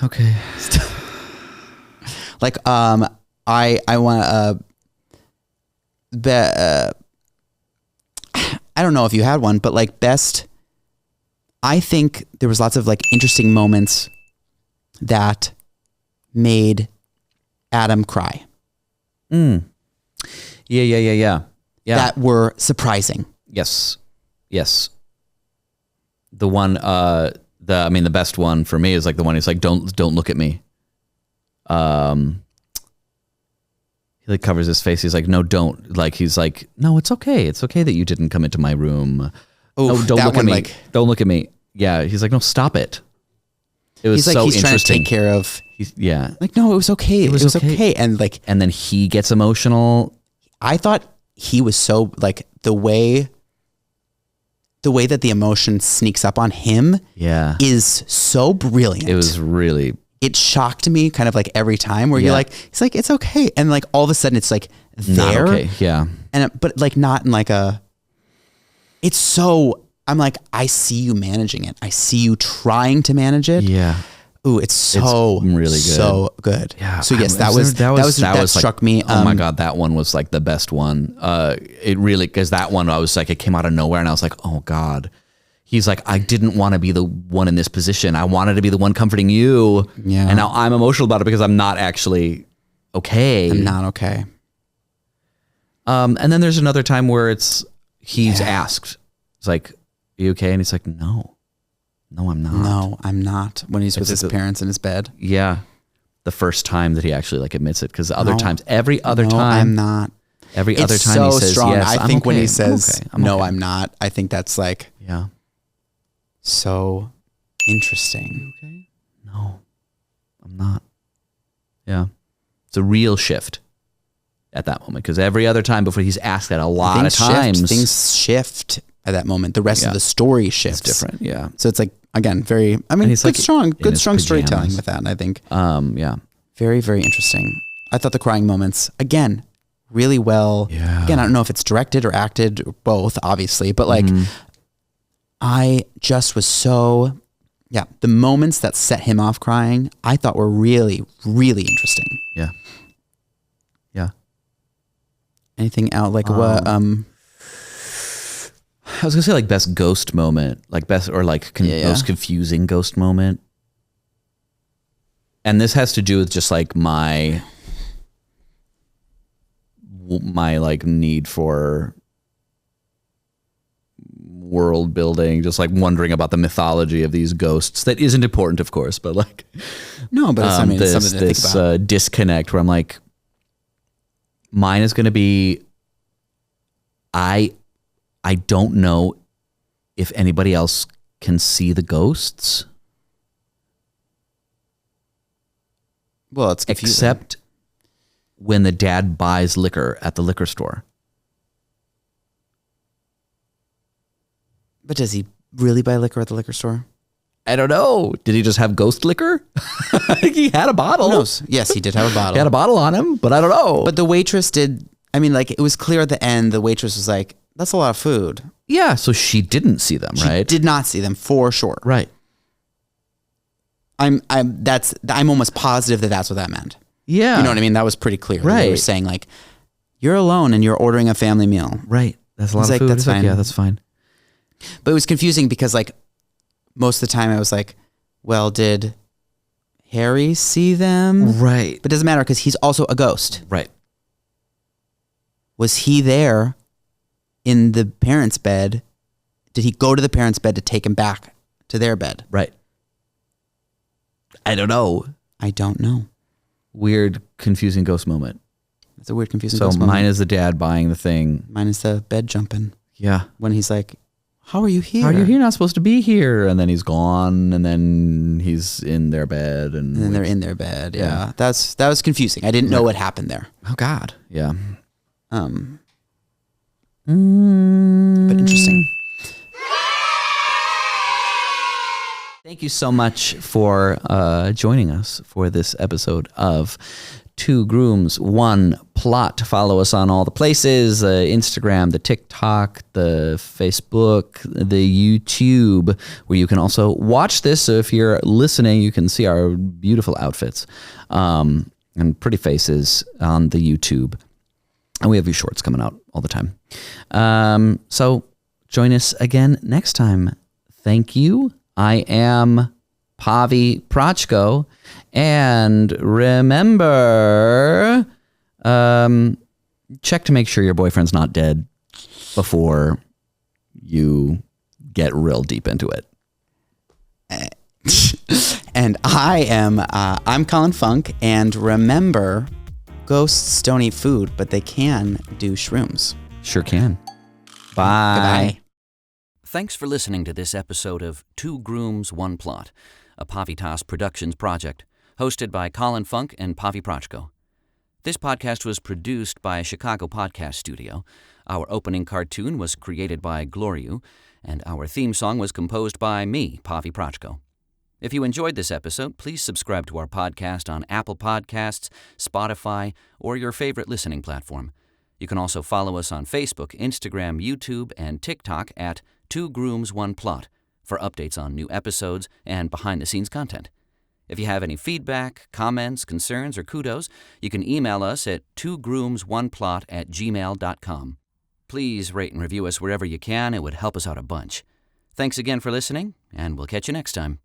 Okay. Like, I want I don't know if you had one, but like best, I think there was lots of like interesting moments that made Adam cry. Yeah. That were surprising. Yes. The one, the best one for me is like the one who's like, don't look at me. He like covers his face. He's like, no, don't. Like, he's like, no, it's okay. It's okay that you didn't come into my room. Oh, no, don't look at me. Like, don't look at me. Yeah. He's like, no, stop it. It was so he's interesting. Trying to take care of. Yeah. Like, no, it was okay. It was okay. And like, and then he gets emotional. I thought he was so like the way that the emotion sneaks up on him is so brilliant. It was really, it shocked me kind of like every time where you're like, it's like, it's okay. And like all of a sudden it's like there. Not okay. Yeah. And, but like not in like it's so, I'm like, I see you managing it. I see you trying to manage it. Yeah. Ooh, it's really good. So good. Yeah. So yes, that struck me. Oh my God, that one was like the best one. It really, because that one, I was like, it came out of nowhere and I was like, oh God. He's like, I didn't want to be the one in this position. I wanted to be the one comforting you. Yeah. And now I'm emotional about it because I'm not actually okay. I'm not okay. And then there's another time where he's asked, it's like, are you okay? And he's like, no, I'm not. No, I'm not. When he's with his parents in his bed. Yeah. The first time that he actually like admits it. Because every other time. I'm not. Every other time so he says, strong. yes, I think okay. when he says, I'm okay. I'm not, I think that's like, so interesting. Okay. No, I'm not. Yeah. It's a real shift at that moment. Because every other time before he's asked that a lot of times. Things shift at that moment. The rest of the story shifts. It's different. Yeah. So it's like, again, very, I mean, good strong storytelling with that, I think. Yeah. Very, very interesting. I thought the crying moments, again, really well. Yeah. Again, I don't know if it's directed or acted or both, obviously, but like, I just was so, the moments that set him off crying, I thought were really, really interesting. Yeah. Yeah. Anything out like what? I was gonna say like best ghost moment, like best or like most confusing ghost moment. And this has to do with just like my like need for world building, just like wondering about the mythology of these ghosts. That isn't important, of course, but like no, but it's, it's something to think about. Disconnect where I'm like, mine is going to be, I don't know if anybody else can see the ghosts. Well, it's confusing. Except when the dad buys liquor at the liquor store. But does he really buy liquor at the liquor store? I don't know. Did he just have ghost liquor? I think he had a bottle. Who knows? Yes, he did have a bottle. He had a bottle on him, but I don't know. But the waitress did, I mean, like, it was clear at the end, the waitress was like, that's a lot of food. Yeah, so she didn't see them, right? She did not see them, for sure. Right. I'm almost positive that that's what that meant. Yeah. You know what I mean? That was pretty clear. Right. They were saying, like, you're alone and you're ordering a family meal. Right. That's a lot of like, food. That's fine. Yeah, that's fine. But it was confusing because, like, most of the time I was like, well, did Harry see them? Right. But it doesn't matter because he's also a ghost. Right. Was he there in the parents' bed? Did he go to the parents' bed to take him back to their bed? Right. I don't know. I don't know. Weird, confusing ghost moment. It's a weird, confusing So ghost moment. mine is the dad buying the thing. Mine is the bed jumping. Yeah. When he's like, how are you here? How are you here? You're not supposed to be here. And then he's gone, and then he's in their bed. And then they're in their bed. Yeah. That was confusing. I didn't know what happened there. Oh, God. Yeah. But interesting. Thank you so much for joining us for this episode of Two Grooms, One Plot. Follow us on all the places, Instagram, the TikTok, the Facebook, the YouTube, where you can also watch this. So if you're listening, you can see our beautiful outfits and pretty faces on the YouTube. And we have these shorts coming out all the time. So join us again next time. Thank you. I am Pavi Proczko. And remember, check to make sure your boyfriend's not dead before you get real deep into it. And I'm Colin Funk. And remember, ghosts don't eat food, but they can do shrooms. Sure can. Bye. Goodbye. Thanks for listening to this episode of Two Grooms, One Plot, a Pavitas Productions project, hosted by Colin Funk and Pavi Proczko. This podcast was produced by Chicago Podcast Studio. Our opening cartoon was created by Gloriu, and our theme song was composed by me, Pavi Proczko. If you enjoyed this episode, please subscribe to our podcast on Apple Podcasts, Spotify, or your favorite listening platform. You can also follow us on Facebook, Instagram, YouTube, and TikTok at Two Grooms, One Plot for updates on new episodes and behind-the-scenes content. If you have any feedback, comments, concerns, or kudos, you can email us at twogroomsOneplot@gmail.com. Please rate and review us wherever you can. It would help us out a bunch. Thanks again for listening, and we'll catch you next time.